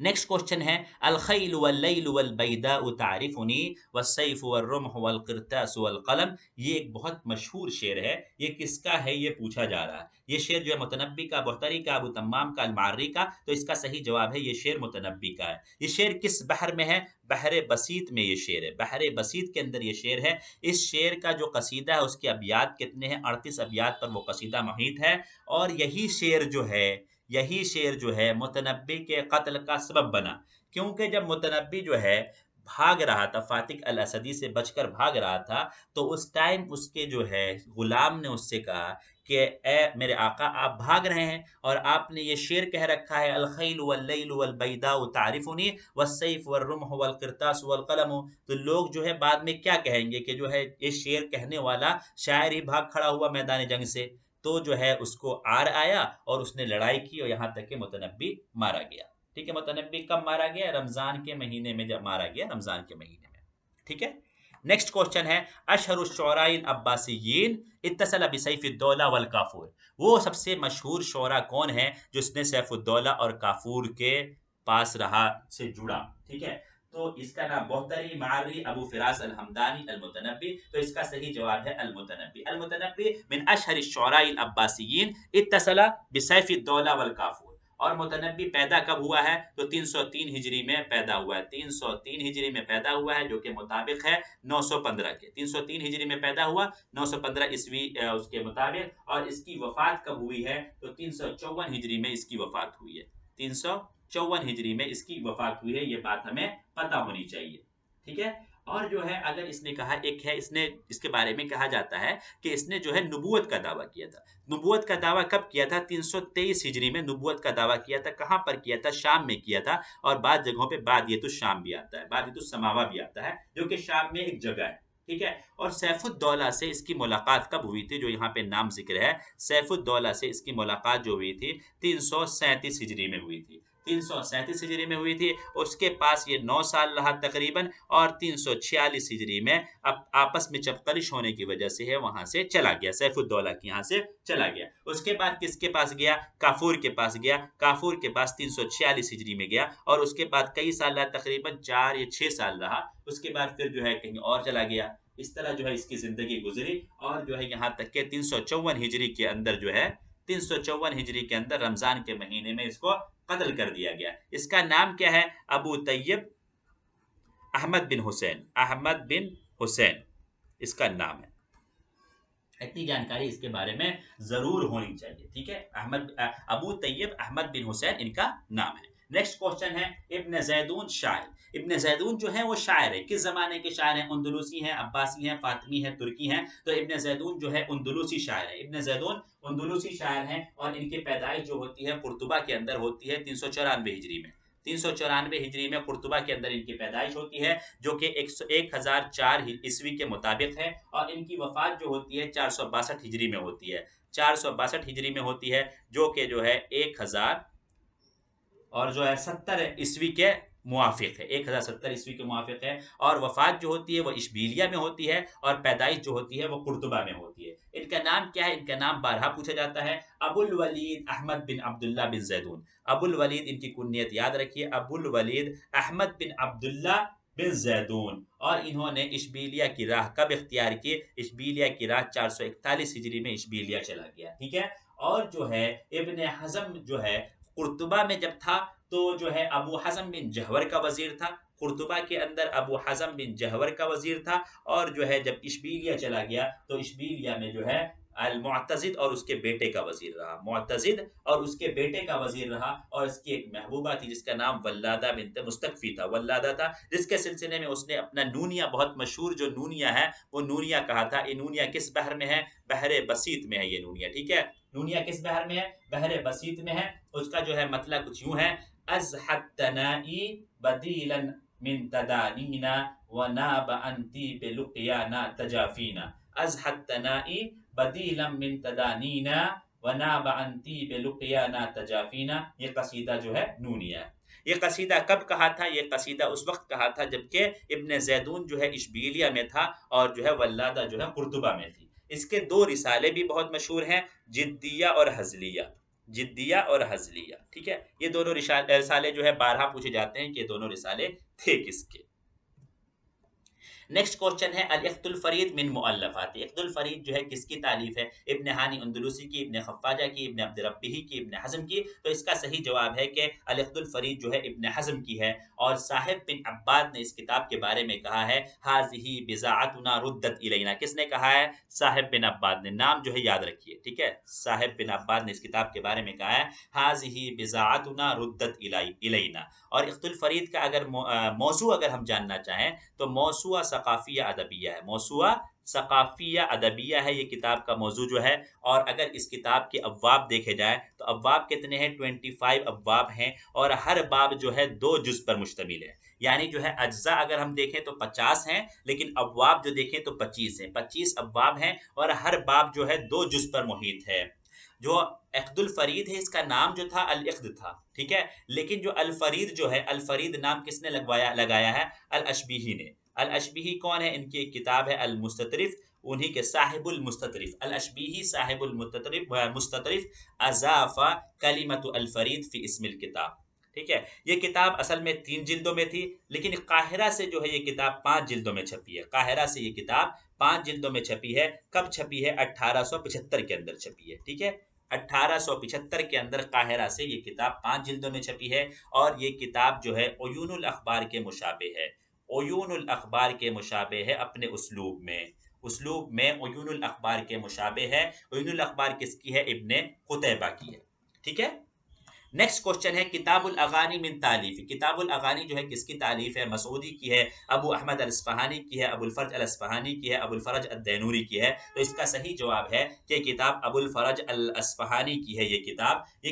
नेक्स्ट क्वेश्चन है, अल खैल वल लैल वल बैदाउ तारिफुनी वस्सैफ वर्रुम्ह वल क़िरतास वल क़लम। ये एक बहुत मशहूर शेर है, ये किसका है ये पूछा जा रहा है। ये शेर जो है मुतनब्बी का, बुख्तरी का, अबू तम्माम का, अल-मार्री का, तो इसका सही जवाब है ये शेर मुतनब्बी का है। ये शेर किस बहर में है? बहरे बसीत में ये शेर है, बहरे बसीत के अंदर ये शेर है। इस शेर का जो कसीदा है उसके अबियात कितने हैं? 38 अबियात पर वो कसीदा मुहित है। और यही शेर जो है मुतनब्बी के कत्ल का सबब बना, क्योंकि जब मुतनब्बी जो है भाग रहा था, फातिक अल असदी से बचकर भाग रहा था, तो उस टाइम उसके जो है गुलाम ने उससे कहा कि ए मेरे आका, आप भाग रहे हैं और आपने ये शेर कह रखा है, अल खैल वल लैल वल बैदाउ तारिफुनी वस्सैफ वर्रुम्ह वल क़िरतास वल क़लम। तो लोग जो है बाद में क्या कहेंगे कि जो है ये शेर कहने वाला शायर ही भाग खड़ा हुआ मैदान जंग से। तो जो है उसको आर आया और उसने लड़ाई की और यहाँ तक कि मुतनब्बी मारा गया। ठीक है, मुतनब्बी कब मारा गया? रमजान के महीने में जब मारा गया, रमजान के महीने में। ठीक है, नेक्स्ट क्वेश्चन है, अशहरुश शुअराइल अब्बासिय्यीन इत्तसल बिसैफिद्दौला वल काफूर। वो सबसे मशहूर शुअरा कौन है जिसने सैफुद्दौला और काफूर के पास रहा, से जुड़ा। ठीक है, तो इसका नाम बौहतरी, मारी, अबू फिरास अल हमदानी, अल मुतनब्बी। तो इसका सही जवाब है अल मुतनब्बी। अल मुतनब्बी मिन अशहर शुअराइल अब्बासिय्यीन इत्तसला बिसैफिद्दौला वल काफूर। और मुतनब्बी पैदा कब हुआ है? तो 303 हिजरी में पैदा हुआ है, 303 हिजरी में पैदा हुआ है, जो कि मुताबिक है 915 के। 303 हिजरी में पैदा हुआ, 915 ईस्वी उसके मुताबिक। और इसकी वफात कब हुई है? तो 354 हिजरी में इसकी वफात हुई है, 354 हिजरी में इसकी वफात हुई है। ये बात हमें पता होनी चाहिए। ठीक है, और जो है अगर इसने कहा, एक है इसने, इसके बारे में कहा जाता है कि इसने जो है नबूवत का दावा किया था। नबूवत का दावा कब किया था? 323 हिजरी में नबूवत का दावा किया था। कहाँ पर किया था? शाम में किया था। और बाद जगहों पे बाद ये तो शाम भी आता है, बाद ये तो समावा भी आता है, जो कि शाम में एक जगह है। ठीक है, और सैफुद्दौला से इसकी मुलाकात कब हुई थी? जो यहाँ पे नाम जिक्र है, सैफुद्दौला से इसकी मुलाकात जो हुई थी 337 हिजरी में हुई थी, 337 हिजरी में हुई थी। उसके पास ये 9 साल रहा तकरीबन, और 346 हिजरी में अब आपस में चपकलिश होने की वजह से है वहां से चला गया, सैफुद्दौला की यहाँ से चला गया। उसके बाद किसके पास गया? काफूर के पास गया। काफूर के पास 346 हिजरी में गया, और उसके बाद कई साल रहा, तकरीबन 4 या 6 साल रहा। उसके बाद फिर जो है कहीं और चला गया। इस तरह जो है इसकी जिंदगी गुजरी, और जो है यहाँ तक के 354 हिजरी के अंदर जो है 354 हिजरी के अंदर रमजान के महीने में इसको कत्ल कर दिया गया। इसका नाम क्या है? अबू तैयब अहमद बिन हुसैन, अहमद बिन हुसैन इसका नाम है। इतनी जानकारी इसके बारे में जरूर होनी चाहिए। ठीक है, अबू तैयब अहमद बिन हुसैन इनका नाम है। नेक्स्ट क्वेश्चन है, इब्न जैदून शायर। इब्न जैदून जो है वो शायर है, किस जमाने के शायर हैं? अंदलूसी हैं, अब्बासी हैं, फातिमी हैं, तुर्की हैं। तो इब्न जैदून जो है अंदलूसी शायर है। इब्न जैदून अंदलूसी शायर हैं, और इनकी पैदाइश जो होती है कुर्तुबा के अंदर होती है 394 हिजरी में। 394 हिजरी में कुर्तुबा के अंदर इनकी पैदाइश होती है, जो कि 1004 ईस्वी के मुताबिक है। और इनकी वफात जो होती है 462 हिजरी में होती है, 462 हिजरी में होती है, जो कि जो है 1000 और जो है 70 ईस्वी के मुआफिक है, 1070 ईस्वी के मुआफिक है। और वफात जो होती है वो इशबीलिया में होती है, और पैदाइश जो होती है वो कुर्तुबा में होती है। इनका नाम क्या है? इनका नाम बारहा पूछा जाता है, अबुल वलीद अहमद बिन अब्दुल्ला बिन जैदून। अबुल वलीद इनकी कुन्नियत याद रखिए, अबुल वलीद अहमद बिन अब्दुल्ला बिन जैदून। और इन्होंने इशबीलिया की राह कब इख्तियार की? इशबीलिया की राह 441 हिजरी में इशबीलिया चला गया। ठीक है, और जो है इब्न हजम जो है कुर्तुबा में जब था, तो जो है अबू हज़म बिन जहवर का वजीर था। कुर्तुबा के अंदर अबू हज़म बिन जहवर का वजीर था। और जो है जब इशबीलिया चला गया, तो इशबीलिया में जो है अल मुअतज़िद और उसके बेटे का वजीर रहा, मुअतज़िद और उसके बेटे का वजीर रहा। और इसकी एक महबूबा थी जिसका नाम वल्लादा बिन्त मुस्तकफी था, वल्लादा था, जिसके सिलसिले में उसने अपना नूनिया, बहुत मशहूर जो नूनिया है वो नूनिया कहा था। ये नूनिया किस बहर में है? बहरे बसीत में है ये नूनिया। ठीक है, नूनिया किस बहर में है? बहरे बसीत में है। उसका जो है मतलब कुछ यूं है, अज़हत तनाई बदीलन मिन तदानीना व नाब अंती बिलुक़याना तजाफीना। अज़हत तनाई बदीलन मिन तदानीना वना बअंती बेलुकिया ना तजाफीना, ये कसीदा जो है नूनिया है। ये कसीदा कब कहा था? ये कसीदा उस वक्त कहा था जबकि इब्न जैदून जो है इशबीलिया में था और जो है वल्लादा जो है कुर्तुबा में थी। इसके दो रिसाले भी बहुत मशहूर हैं, जिद्दिया और हजलिया। जिद्दिया और हजलिया, ठीक है। ये दोनों रिसाले जो है 12 पूछे जाते हैं कि ये दोनों रिसाले थे किसके। नेक्स्ट क्वेश्चन है अल इख्तुल फरीद मिन मुअल्लफात। इख्तुल फरीद जो है किसकी तालीफ है? इब्न हानी अंदलुसी की, इब्न खफ्फाजा की, इब्न अब्द रब्बिही की, इब्न हज़म की। तो इसका सही जवाब है कि अल इख्तुल फरीद जो है इब्न हज़म की है। और साहिब बिन अब्बाद ने इस किताब के बारे में कहा है हाज़िही बिज़ाअतुना रुद्दत इलैना। किसने कहा है? साहिब बिन अब्बाद ने। नाम जो है याद रखिए, ठीक है। साहिब बिन अब्बाद ने इस किताब के बारे में कहा है हाज़िही बिज़ाअतुना रुद्दत इलैना। और इख्तुल फरीद का अगर मौजू अगर हम जानना चाहें तो मौसूआ सकाफ़िया अदबिया है। मौसूआ सकाफ़िया अदबिया है ये किताब का मौजू जो है। और अगर इस किताब के अब्वाब देखे जाए तो अब्वाब कितने हैं? 25 अब्वाब हैं और हर बाब जो है 2 जुज़ पर मुश्तमिल है। यानी जो है अज्जा अगर हम देखें तो 50 हैं, लेकिन अब्वाब जो देखें तो 25 हैं। 25 अब्वाब हैं और हर बाब जो है 2 जुज़ पर मुहीत है। जो इख्तुल फरीद है इसका नाम जो था अल इख्द था, ठीक है। लेकिन जो अल फरीद जो है, अल फरीद नाम किसने लगाया है? अल अशबीही ने। अल अशबीही कौन है? इनकी एक किताब है अल मुस्ततरिफ, उन्हीं के साहिबुल मुस्ततरिफ अल अशबीही साहिबुल मुस्ततरिफ अजाफा कलिमतु अल फरीद फी इस्मिल किताब, ठीक है। ये किताब असल में 3 जिल्दों में थी, लेकिन काहिरा से जो है ये किताब 5 जिल्दों में छपी है। काहिरा से ये किताब 5 जिल्दों में छपी है। कब छपी है? 1875 के अंदर छपी है, ठीक है। 1875 के अंदर काहिरा से ये किताब 5 जिल्दों में छपी है। और ये किताब जो है उयूनुल अखबार के मुशाबे है। उयूनुल अखबार के मुशाबे है अपने उसलूब में। उसलूब में उयूनुल अखबार के मुशाबे है। उयूनुल अखबार किसकी है? इब्ने कुतैबा की है, ठीक है। नेक्स्ट क्वेश्चन है किताबुल अगानी मिन तालीफ। किताबुल अगानी जो है किसकी तालीफ है? मसूदी की है, अबू अहमद अल अस्फहानी की है, अबुल फरज अल अस्फहानी की है, अबुल फरज अद-दैनूरी की है। तो इसका सही जवाब है कि किताब अबुल फरज अल अस्फहानी की है। ये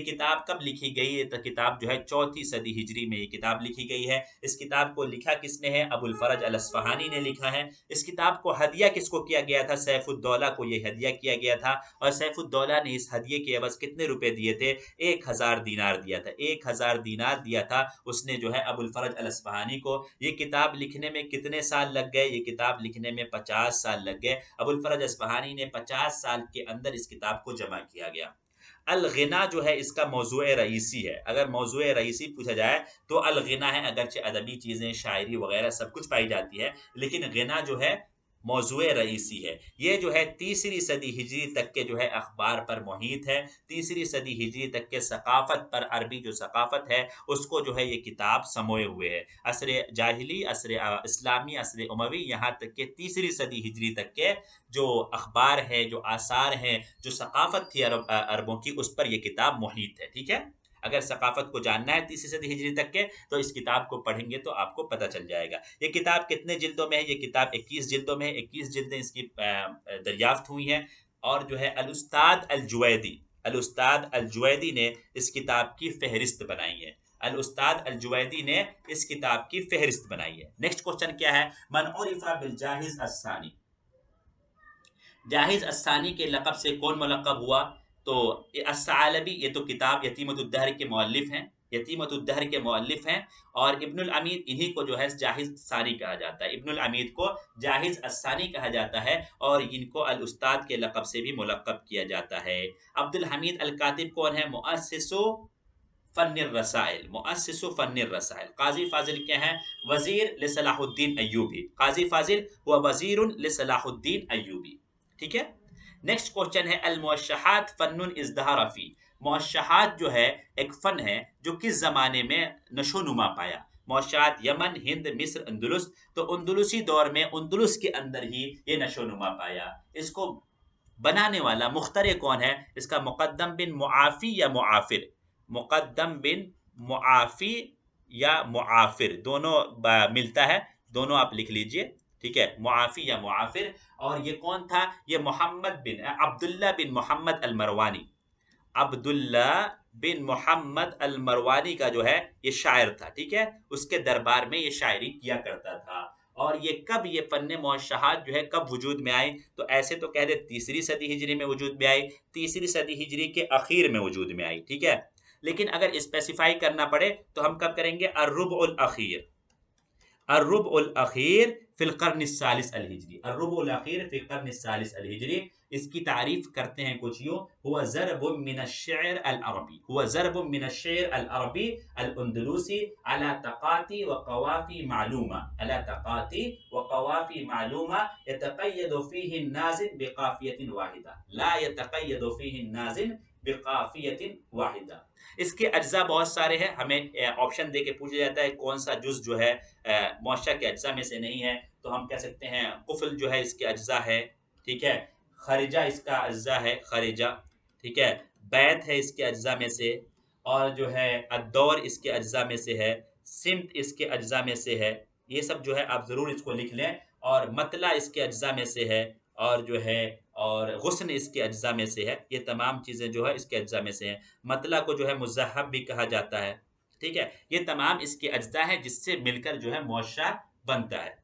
किताब कब लिखी गई है? तो किताब जो है 4वीं सदी हिजरी में ये किताब लिखी गई है। इस किताब को लिखा किसने है? अबुल फरज अल अस्फहानी ने लिखा है। इस किताब को हदिया किसको किया गया था? सैफुद्दौला को ये हदिया किया गया था। और सैफुद्दौला ने इस हदिये के एवज कितने रुपए दिए थे? 1000 दीनार दिया था। 1000 दीनार दिया था उसने जो है अबुल फरज अल अस्फहानी को। ये किताब लिखने में कितने साल लग गए? ये किताब लिखने में 50 साल लग गए। अबुल फरज अस्फहानी ने 50 साल के अंदर इस किताब को जमा किया गया। अल गिना जो है इसका मौज़ूए रईसी है। अगर मौज़ूए रईसी पूछा जाए तो अल गिना है। अगरचे अदबी चीज़ें, शायरी वगैरह सब कुछ पाई जाती है, लेकिन गिना जो है मौज़ूए रईसी है। ये जो है 3री सदी हिजरी तक के जो है अखबार पर मुहीत है। 3री सदी हिजरी तक के सकाफ़त पर, अरबी जो सकाफ़त है उसको जो है ये किताब समोए हुए है। असरे जाहिली, असरे इस्लामी, असरे उमवी, यहाँ तक के 3री सदी हिजरी तक के जो अखबार है, जो आसार हैं, जो सकाफ़त थी अरबों की, उस पर ये किताब मुहीत है, ठीक है। अगर सकाफ़त को जानना है 3री सदी हिजरी तक के तो इस किताब को पढ़ेंगे तो आपको पता चल जाएगा। ये किताब कितने जिल्दों में है? ये किताब 21 जिल्दों में है। 21 जिल्दें इसकी दरियाफ्त हुई हैं। और जो है अल उस्ताद अल जुवैदी ने इस किताब की फ़हरिस्त बनाई है। अल उस्ताद अल जुवैदी ने इस किताब की फ़हरिस्त बनाई है। नेक्स्ट क्वेश्चन क्या है? मन उरिफ़ा बिल जाहिज़ अस्सानी। जाहिज़ अस्सानी के लक़ब से कौन मुलक़्क़ब हुआ? तो अस्सालबी, ये तो किताब यतीमतुद्दहर के मुअल्लिफ़ हैं। यतीमतुद्दहर के मुअल्लिफ़ हैं। और इब्नुल अमीद, इन्हीं को जो है जाहिज़ सानी कहा जाता है। इब्नुल अमीद को जाहिज़ अस्सानी कहा जाता है और इनको अल उस्ताद के लक़ब से भी मुलक़्क़ब किया जाता है। अब्दुल हमीद अल कातिब कौन है? मुअस्सिसु रसाइल। मुअस्सिसु फ़न्निर रसाइल। काज़ी फ़ाज़िल क्या हैं? वज़ीर लिसलाहुद्दीन अय्यूबी। काज़ी फ़ाज़िल हुआ वज़ीरुन लिसलाहुद्दीन अय्यूबी, ठीक है। नेक्स्ट क्वेश्चन है अल मुअश्शहात फन्नुन इज़दहार फी। मुअश्शहात जो है एक फ़न है जो किस ज़माने में नशोनुमा पाया? मुअश्शहात यमन, हिंद, मिस्र, अंदलुस। तो अंदलुसी दौर में, अंदलुस के अंदर ही ये नशोनुमा पाया। इसको बनाने वाला मुख्तरे कौन है? इसका मुक़द्दम बिन मुआफ़ी या मुआफ़िर। मुक़द्दम बिन मुआफ़ी या मुआफ़िर दोनों मिलता है, दोनों आप लिख लीजिए, ठीक है। मुआफ़ी या मुआफ़िर। और ये कौन था? ये अब्दुल्ला बिन मोहम्मद अल मरवानी। अब्दुल्ला बिन मोहम्मद अल मरवानी का जो है ये शायर था, ठीक है। उसके दरबार में ये शायरी किया करता था। और ये कब ये फ़न मुअश्शहात जो है कब वजूद में आए, तो ऐसे तो कह दे तीसरी सदी हिजरी में वजूद में आई, तीसरी सदी हिजरी के आखिर में वजूद में आई, ठीक है। लेकिन अगर स्पेसिफाई करना पड़े तो हम कब करेंगे, अर्रुबुल अखीर, अर्रुबुल अखीर फिल कर्न सालिस अल हिजरी, अर्रुबुल अखीर फिल कर्न सालिस अल हिजरी। इसकी तारीफ करते हैं कुछ यूं, हुआ ज़रबुम मिनश्शि'r अल अरबी, हुआ ज़रबुम मिनश्शि'r अल अरबी अल अंदलूसी अला तक़ाती व क़वाफ़ी मालूमा, अला तक़ाती व क़वाफ़ी मालूमा यतक़य्यदु फ़ीहि नाज़िम बिक़ाफ़ियतिन वाहिदा, ला यतक़य्यदु फ़ीहि नाज़िम बिक़ाफ़ियतिन वाहिदा। इसके अज्जा बहुत सारे हैं, हमें ऑप्शन दे के पूछा जाता है कौन सा जुज़ जो है मुअश्शा के अज्जा में से नहीं है, तो हम कह सकते हैं कुफ़ल जो है इसके अज्जा है, ठीक है, खरिजा इसका अज्जा है, खरिजा, ठीक है, बैत है इसके अज्जा में से, और जो है अद्दौर इसके अज्जा में से है, सिम्त इसके अज्जा में से है, ये सब जो है आप ज़रूर इसको लिख लें। और मतला इसके अज्जा में से है, और जो है और गुस्न इसके अज्जा में से है, ये तमाम चीज़ें जो है इसके अज्जा में से हैं। मतला को जो है मुज़हब भी कहा जाता है, ठीक है, ये तमाम इसके अज्जा हैं जिससे मिलकर जो है मुअश्शा बनता है।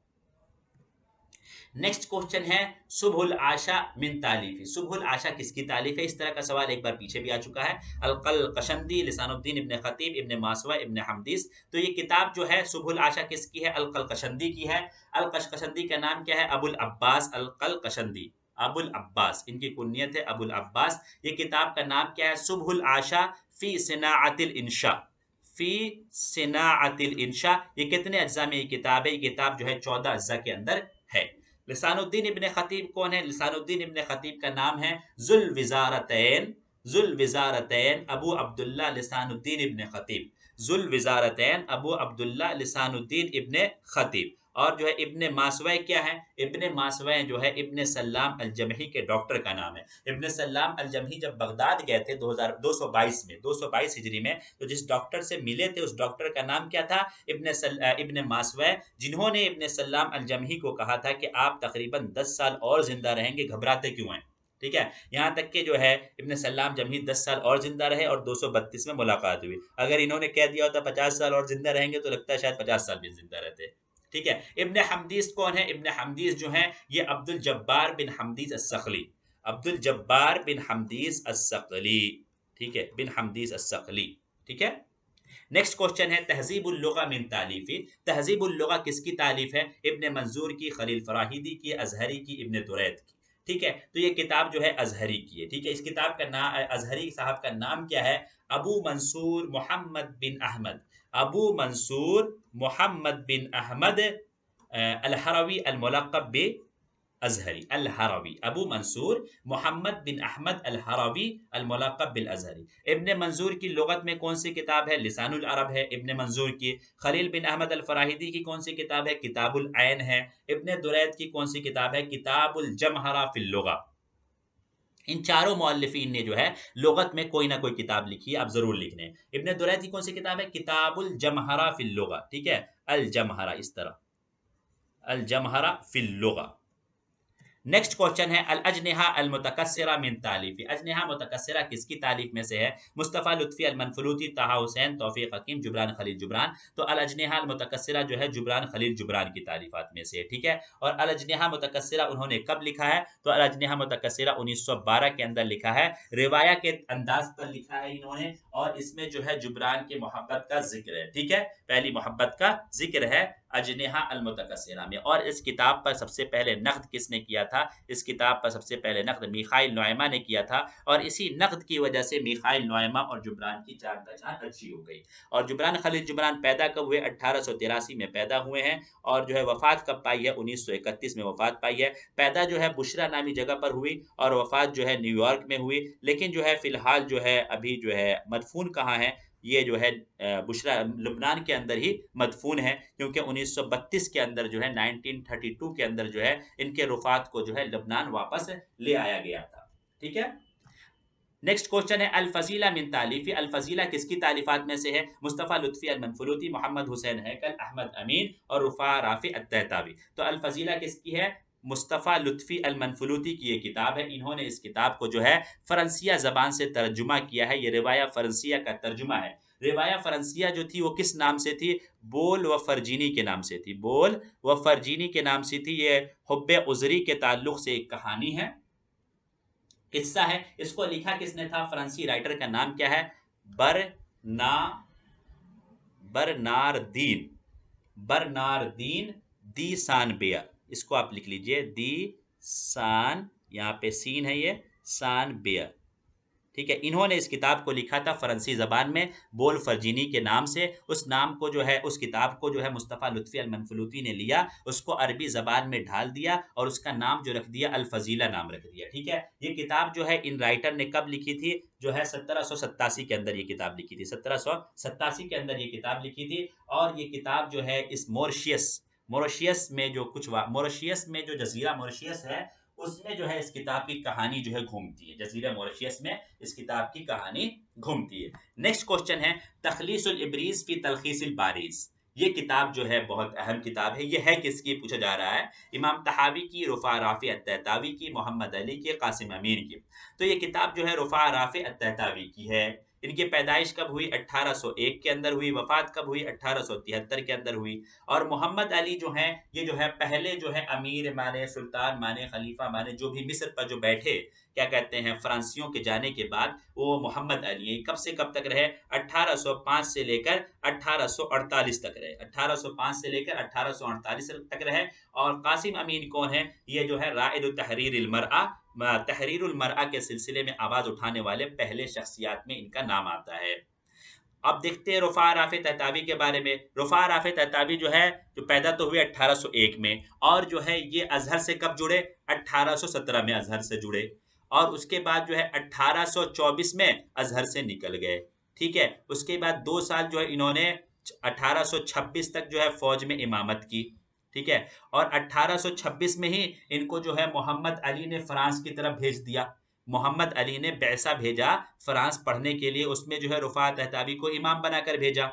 नेक्स्ट क्वेश्चन है सुबहुल आशा मिन तालीफी, सुबहुल आशा किसकी तालीफ है, इस तरह का सवाल एक बार पीछे भी आ चुका है। अलकल कशंदी, लिसानुद्दीन इब्न खतीब, इब्न मासवा, इब्न हमदीस। तो ये किताब जो है सुबहुल आशा किसकी है, अलकल कशंदी की है। अलकश कशंदी का नाम क्या है, अबुल अब्बास अलकल कशंदी, अबुल अब्बास इनकी कुन्नियत है, अबुल अब्बास। ये किताब का नाम क्या है, सुबहुल आशा फी सिनाअतिल इंशा, फी सिनाअतिल इंशा। ये कितने अज्जा में ये किताब है, ये किताब जो है 14 अज्जा के अंदर है। लिसानुद्दीन इब्न खतीब कौन है, लिसानुद्दीन इब्न खतीब का नाम है जुल विजारतैन, जुल विजारतैन अबू अब्दुल्ला लिसानुद्दीन इब्न खतीब, जुल विजारतैन अबू अब्दुल्ला लिसानुद्दीन इब्न खतीब। और जो है इब्न मासवै क्या है, इब्न मासवै जो है इब्न सल्लाम अल जमही के डॉक्टर का नाम है। इब्न सल्लाम अल जमही जब बगदाद गए थे 2222 में, 222 हिजरी में, तो जिस डॉक्टर से मिले थे उस डॉक्टर का नाम क्या था, इब्न मासवै, जिन्होंने इब्न सल्लाम अल जमही को कहा था कि आप तकरीबन 10 साल और जिंदा रहेंगे, घबराते क्यों हैं, ठीक है। यहाँ तक कि जो है इब्न सल्लाम जमही 10 साल और जिंदा रहे और 232 में मुलाकात हुई। अगर इन्होंने कह दिया होता 50 साल और जिंदा रहेंगे तो लगता है शायद 50 साल भी जिंदा रहते, ठीक है। इब्न हमदीस कौन है, इब्न हमदीस जो है ये अब्दुल जब्बार बिन हमदीस अस्सक़ली, अब्दुल जब्बार बिन हमदीस अस्सक़ली, ठीक है, बिन हमदीस अस्सक़ली, ठीक है। नेक्स्ट क्वेश्चन है तहजीबुल लुगा मिन तालीफी, तहजीबुल लुगा किसकी तालीफ है, इब्न मंजूर की, खलील फराहिदी की, अजहरी की, इब्न दुरैद की, ठीक है। तो ये किताब जो है अजहरी की है, ठीक है। इस किताब का नाम, अजहरी साहब का नाम क्या है, अबू मंसूर मोहम्मद बिन अहमद, अबू मंसूर मोहम्मद बिन अहमद अल हरवी अल मुलक़ब बि अजहरी, अल हरवी, अबू मंसूर मोहम्मद बिन अहमद अल हरवी अल मुलक़ब बिल अजहरी। इब्न मंजूर की लुगत में कौन सी किताब है, लिसानुल अरब है इब्न मंजूर की। खलील बिन अहमद अल फराहिदी की कौन सी किताब है, किताबुल ऐन है। इब्न दुरैद की कौन सी किताब है, किताबुल जमहरा फिल लुगा। इन चारों मौल्लिफीन ने जो है लुगत में कोई ना कोई किताब लिखी है, आप जरूर लिख लें। इब्न दुरैद की कौन सी किताब है, किताबुल जमहरा फिल लुगा, ठीक है, अल जमहरा, इस तरह अल जमहरा फिल लुगा। नेक्स्ट क्वेश्चन है अल अजनिहा अल मुतकस्सिरा मिन तालीफी, अजनिहा मुतकस्सिरा किसकी तालीफ में से है, मुस्तफ़ा लुत्फ़ी अल मनफलूती, ताहा हुसैन, तौफीक हकीम, जुबरान खलील जुबरान। तो अल अजनिहा अल मुतकस्सिरा जो है जुबरान खलील जुबरान की तालीफात में से है, ठीक है। और अल अजनिहा मुतकस्सिरा उन्होंने कब लिखा है, तो अल अजनिहा मुतकस्सिरा 1912 के अंदर लिखा है, रिवाया के अंदाज पर लिखा है इन्होंने, और इसमें जो है जुबरान की मोहब्बत का जिक्र है, ठीक है, पहली मोहब्बत का जिक्र है अजनिहा अल मुतकस्सिरा में। और इस किताब पर सबसे पहले नक़्द किसने किया था, इस किताब पर सबसे पहले नक़्द मीखाइल नोएमा ने किया था, और इसी नक़्द की वजह से मीखाइल नोएमा और जुबरान की जान पहचान अच्छी हो गई। और जुबरान खलील जुबरान पैदा कब हुए, 1883 में पैदा हुए हैं, और जो है वफ़ात कब पाई है, 1931 में वफ़ात पाई है। पैदा जो है बुशरा नामी जगह पर हुई और वफ़ात जो है न्यूयॉर्क में हुई, लेकिन जो है फ़िलहाल जो है अभी जो है मदफून कहाँ है, ये जो है बुशरा लुबनान के अंदर ही मदफून है, क्योंकि 1932 के अंदर जो है 1932 के अंदर जो है इनके रुफात को जो है लुबनान वापस ले आया गया था, ठीक है। नेक्स्ट क्वेश्चन है अल फजीला मिन तालीफी, अल फजीला किसकी तालीफात में से है, मुस्तफ़ा लुत्फ़ी अल मनफलूती, मोहम्मद हुसैन हैकल, अहमद अमीन और रुफ़ा राफ़ी अत्तहतावी। तो अल फजीला किसकी है, मुस्तफ़ा लुत्फ़ी अल मनफलूती की ये किताब है। इन्होंने इस किताब को जो है फ़रंसिया ज़बान से तर्जुमा किया है, ये रिवाया फ़रंसिया का तर्जुमा है। रिवाया फरंसिया जो थी वो किस नाम से थी? बोल व फरजीनी के नाम से थी, बोल व फरजीनी के नाम से थी। ये हुब्बे उजरी के ताल्लुक से एक कहानी है, किस्सा है। इसको लिखा किसने था? फ्रांसीसी राइटर का नाम क्या है? बरना बरनारदीन बरनारदीन दी सानबेयर। इसको आप लिख लीजिए, दी सान, यहाँ पे सीन है ये, सानबेयर। ठीक है, इन्होंने इस किताब को लिखा था फ़्रांसीसी ज़बान में, बोल फरजीनी के नाम से। उस नाम को जो है, उस किताब को जो है मुस्तफ़ा लुत्फ़ी अल-मनफ़लूती ने लिया, उसको अरबी ज़बान में ढाल दिया और उसका नाम जो रख दिया अल-फ़ज़ीला नाम रख दिया। ठीक है, ये किताब जो है इन राइटर ने कब लिखी थी? जो है 1787 के अंदर ये किताब लिखी थी, 1787 के अंदर ये किताब लिखी थी। और ये किताब जो है इस मॉरिशियस में जो मॉरिशियस में जो जज़ीरा मॉरिशियस है, उसमें जो है इस किताब की कहानी जो है घूमती है। जज़ीरा मॉरिशियस में इस किताब की कहानी घूमती है। नेक्स्ट क्वेश्चन है, तखलीसुल इब्रीज फी तलखीसिल बारीज। ये किताब जो है बहुत अहम किताब है। ये है किसकी पूछा जा रहा है? इमाम तहावी की, रुफा राफी अत्तहतावी की, मोहम्मद अली की, कासिम अमीन की। तो ये किताब जो है रुफा राफी अत्तहतावी की है। इनकी पैदाइश कब हुई? 1801 के अंदर हुई। वफात कब हुई? 1873 के अंदर हुई। और मोहम्मद अली जो हैं, ये जो है पहले जो है अमीर माने, सुल्तान माने, खलीफा माने, जो भी मिस्र पर जो बैठे, क्या कहते हैं, फ्रांसियों के जाने के बाद, वो मोहम्मद अली कब से कब तक रहे? 1805 से लेकर 1848 तक रहे। 1805 से लेकर 1848 तक रहे। और कासिम अमीन कौन है? ये जो है राइद तहरीर मरआ, तहरीरुल मरआ के सिलसिले में आवाज उठाने वाले पहले शख्सियात में इनका नाम आता है। अब देखते हैं रुफा राफे तहतावी के बारे में। रुफा राफे तहतावी जो है, जो पैदा तो हुए 1801 में, और जो है ये अजहर से कब जुड़े? 1817 में अजहर से जुड़े। और उसके बाद जो है 1824 में अजहर से निकल गए। ठीक है, उसके बाद 2 साल जो है इन्होंने 1826 तक जो है फौज में इमामत की। ठीक है, और 1826 में ही इनको जो है मोहम्मद अली ने फ्रांस की तरफ भेज दिया। मोहम्मद अली ने पैसा भेजा फ्रांस पढ़ने के लिए, उसमें जो है रुफा तहतावी को इमाम बनाकर भेजा।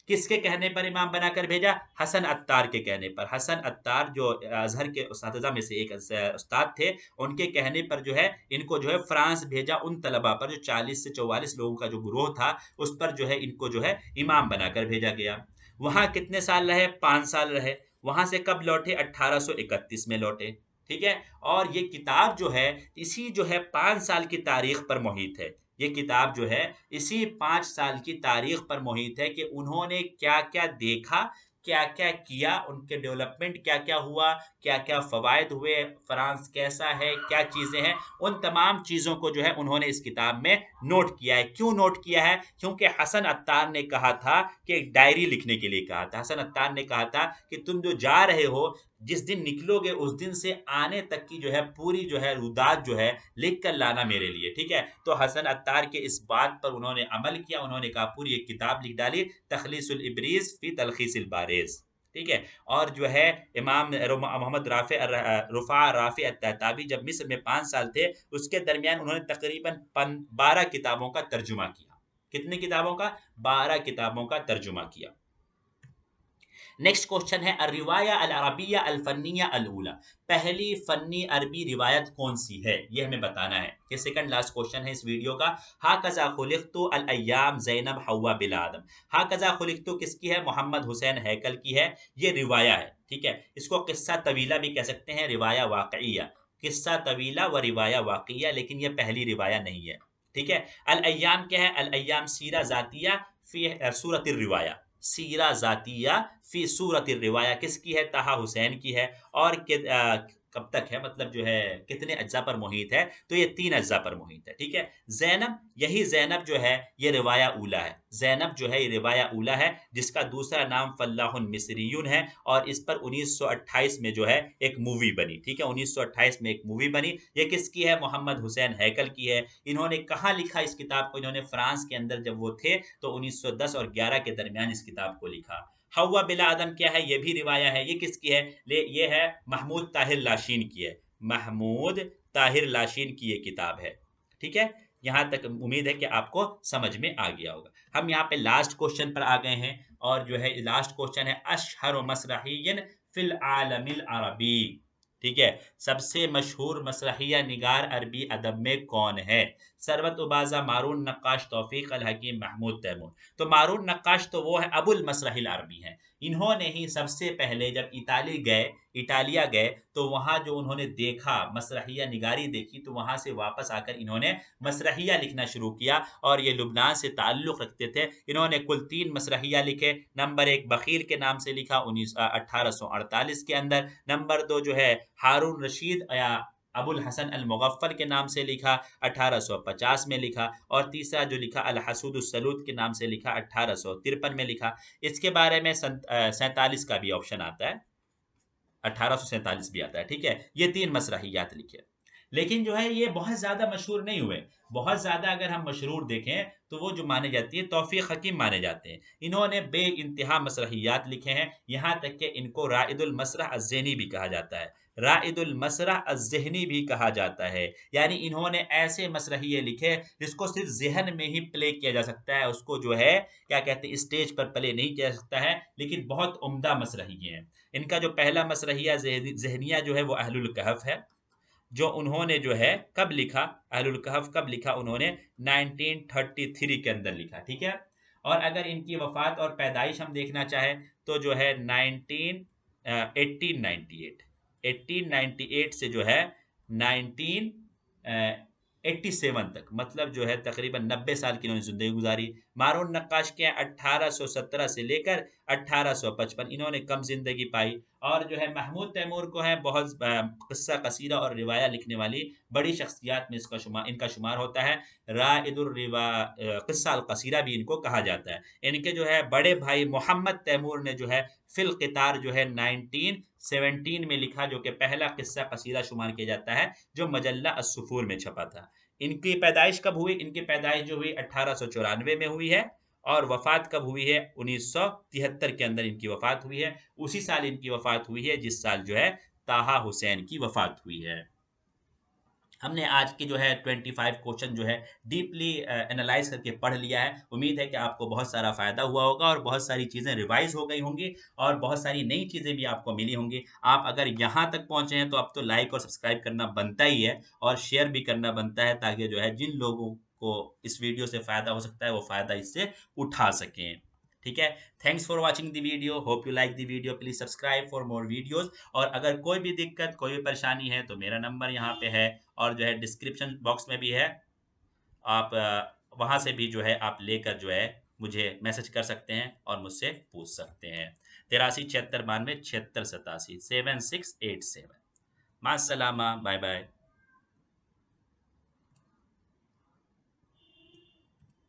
किसके कहने पर इमाम बनाकर भेजा? हसन अत्तार के कहने पर। हसन अत्तार जो अजहर के उस्ताद में से एक उस्ताद थे, उनके कहने पर जो है इनको जो है फ्रांस भेजा। उन तलबा पर जो 40 से 44 लोगों का जो ग्रोह था, उस पर जो है इनको जो है इमाम बनाकर भेजा गया। वहां कितने साल रहे? 5 साल रहे। वहां से कब लौटे? 1831 में लौटे। ठीक है, और ये किताब जो है इसी जो है 5 साल की तारीख पर मोहित है। ये किताब जो है इसी 5 साल की तारीख पर मोहित है कि उन्होंने क्या क्या देखा, क्या क्या किया, उनके डेवलपमेंट क्या क्या हुआ, क्या क्या फवायद हुए, फ्रांस कैसा है, क्या चीज़ें हैं, उन तमाम चीज़ों को जो है उन्होंने इस किताब में नोट किया है। क्यों नोट किया है? क्योंकि हसन अत्तार ने कहा था कि एक डायरी लिखने के लिए कहा था। हसन अत्तार ने कहा था कि तुम जो जा रहे हो, जिस दिन निकलोगे उस दिन से आने तक की जो है पूरी जो है रुदात जो है लिख कर लाना मेरे लिए। ठीक है, तो हसन अत्तार के इस बात पर उन्होंने अमल किया। उन्होंने कहा पूरी एक किताब लिख डाली, तखलीसुल इब्रीज फी तलखीसिल बारेज। ठीक है, और जो है इमाम मोहम्मद रुफा राफी अत्तहतावी जब मिस्र में 5 साल थे, उसके दरमियान उन्होंने तकरीबन 12 किताबों का तर्जुमा किया। कितनी किताबों का? 12 किताबों का तर्जुमा किया। नेक्स्ट क्वेश्चन है, अर्रिवाया अल अरबिया अल फन्निया अल उला। पहली फन्नी अरबी रिवायत कौन सी है? ये हमें बताना है। ये सेकंड लास्ट क्वेश्चन है इस वीडियो का। हाकज़ा खुलिक़्तु अल अय्याम ज़ैनब हव्वा बिला आदम। हाकज़ा खुलिक़्तु किसकी है? मोहम्मद हुसैन हैकल की है। ये रिवाया है। ठीक है, इसको किस्सा तवीला भी कह सकते हैं, रिवाया वाक़इया। किस्सा तवीला व रिवाया वाक़इया, लेकिन ये पहली रिवाया नहीं है। ठीक है, अल अय्याम क्या है? अल अय्याम सीरा ज़ातिया फी सूरत रिवाया। सीरा ज़ातिया फी सूरत रिवाया किसकी है? ताहा हुसैन की है। और कब तक है, मतलब जो है कितने अज्जा पर मुहित है? तो ये 3 अज्जा पर मुहित है। ठीक है, ज़ैनब, यही ज़ैनब जो है ये रिवाया ऊला है। ज़ैनब जो है ये रिवाया ऊला है, जिसका दूसरा नाम फल्लाहुन मिस्रियुन है। और इस पर 1928 में जो है एक मूवी बनी। ठीक है, 1928 में एक मूवी बनी। ये किसकी है? मोहम्मद हुसैन हैकल की है। इन्होंने कहाँ लिखा इस किताब को? इन्होंने फ्रांस के अंदर जब वो थे तो 1910 और 11 के दरमियान इस किताब को लिखा। हवा बिला आदम क्या है? ये भी रिवाया है। ये किसकी है? ये है महमूद ताहिर लाशीन की है। महमूद ताहिर लाशीन की ये किताब है। ठीक है, यहाँ तक उम्मीद है कि आपको समझ में आ गया होगा। हम यहाँ पे लास्ट क्वेश्चन पर आ गए हैं, और जो है लास्ट क्वेश्चन है, अशहर मसरहियन फिल आलमिल अरबी। ठीक है। सबसे मशहूर मसरहिया निगार अरबी अदब में कौन है? सरवत उबाजा, मारून नक्काश, तौफीक अल हकीम, महमूद तैमूर। तो मारून नक्काश तो वो है अबुल मसरहिल अरबी हैं। इन्होंने ही सबसे पहले जब इटालिया गए तो वहाँ जो उन्होंने देखा, मसरहिया निगारी देखी, तो वहाँ से वापस आकर इन्होंने मसरहिया लिखना शुरू किया और ये लुबनान से ताल्लुक़ रखते थे। इन्होंने कुल 3 मसरहिया लिखे। नंबर 1 बख़ील के नाम से लिखा 1848 के अंदर। नंबर 2 जो है हारून रशीद या अबुल हसन अल मुग़फ़्फ़ल के नाम से लिखा 1850 में लिखा। और तीसरा जो लिखा अल हसूदुस सलूत के नाम से लिखा 1853 में लिखा। इसके बारे में 47 का भी ऑप्शन आता है, 1847 भी आता है, ठीक है। ये 3 मसरहियात लिखे, लेकिन जो है ये बहुत ज़्यादा मशहूर नहीं हुए। बहुत ज़्यादा अगर हम मशहूर देखें तो वो जो माने जाती है तौफीक हकीम माने जाते हैं। इन्होंने बेइंतहा मसरहियात लिखे हैं, यहाँ तक कि इनको राइदुल मसरह अज़्ज़हनी भी कहा जाता है। राइदुल मसरह अज़्ज़हनी भी कहा जाता है, यानी इन्होंने ऐसे मसरहिये लिखे जिसको सिर्फ ज़हन में ही प्ले किया जा सकता है, उसको जो है क्या कहते हैं स्टेज पर प्ले नहीं किया जा सकता है, लेकिन बहुत उम्दा मसरहिये हैं। इनका जो पहला मसरहिया ज़हनिया जो है वो अहलुल कहफ है, जो उन्होंने जो है कब लिखा, अहलुल कहफ कब लिखा उन्होंने 1933 के अंदर लिखा, ठीक है। और अगर इनकी वफात और पैदाइश हम देखना चाहें तो जो है 1898 से जो है 1987 तक, मतलब जो है तकरीबन 90 साल की इन्होंने ज़िंदगी गुजारी। मारून नक्काश के 1817 से लेकर 1855 इन्होंने कम ज़िंदगी पाई। और जो है महमूद तैमूर को है बहुत किस्सा कसीरा और रिवाया लिखने वाली बड़ी शख्सियात में इनका शुमार होता है। किस्सा अल कसीरा भी इनको कहा जाता है। इनके जो है बड़े भाई मोहम्मद तैमूर ने जो है फिल क़ितार जो है 1917 में लिखा, जो कि पहला किस्सा कसीरा शुमार किया जाता है, जो मजल्ला अस्सुफूर में छपा था। इनकी पैदाइश कब हुई? इनकी पैदाइश जो हुई 1894 में हुई है, और वफ़ात कब हुई है? 1973 के अंदर इनकी वफ़ात हुई है। उसी साल इनकी वफ़ात हुई है जिस साल जो है ताहा हुसैन की वफ़ात हुई है। हमने आज के जो है 25 क्वेश्चन जो है डीपली एनालाइज करके पढ़ लिया है। उम्मीद है कि आपको बहुत सारा फ़ायदा हुआ होगा और बहुत सारी चीज़ें रिवाइज़ हो गई होंगी और बहुत सारी नई चीज़ें भी आपको मिली होंगी। आप अगर यहाँ तक पहुँचे हैं तो अब तो लाइक और सब्सक्राइब करना बनता ही है और शेयर भी करना बनता है, ताकि जो है जिन लोगों को इस वीडियो से फ़ायदा हो सकता है वो फ़ायदा इससे उठा सकें। ठीक है? Thanks for watching the video, hope you like the video, please subscribe for more videos. और अगर कोई भी दिक्कत, कोई भी परेशानी है तो मेरा नंबर यहाँ पे है और जो है डिस्क्रिप्शन बॉक्स में भी है। आप वहाँ से भी जो है आप लेकर जो है मुझे मैसेज कर सकते हैं और मुझसे पूछ सकते हैं। 83 76 92 76 87 7687। मास्सलामा, बाय बाय।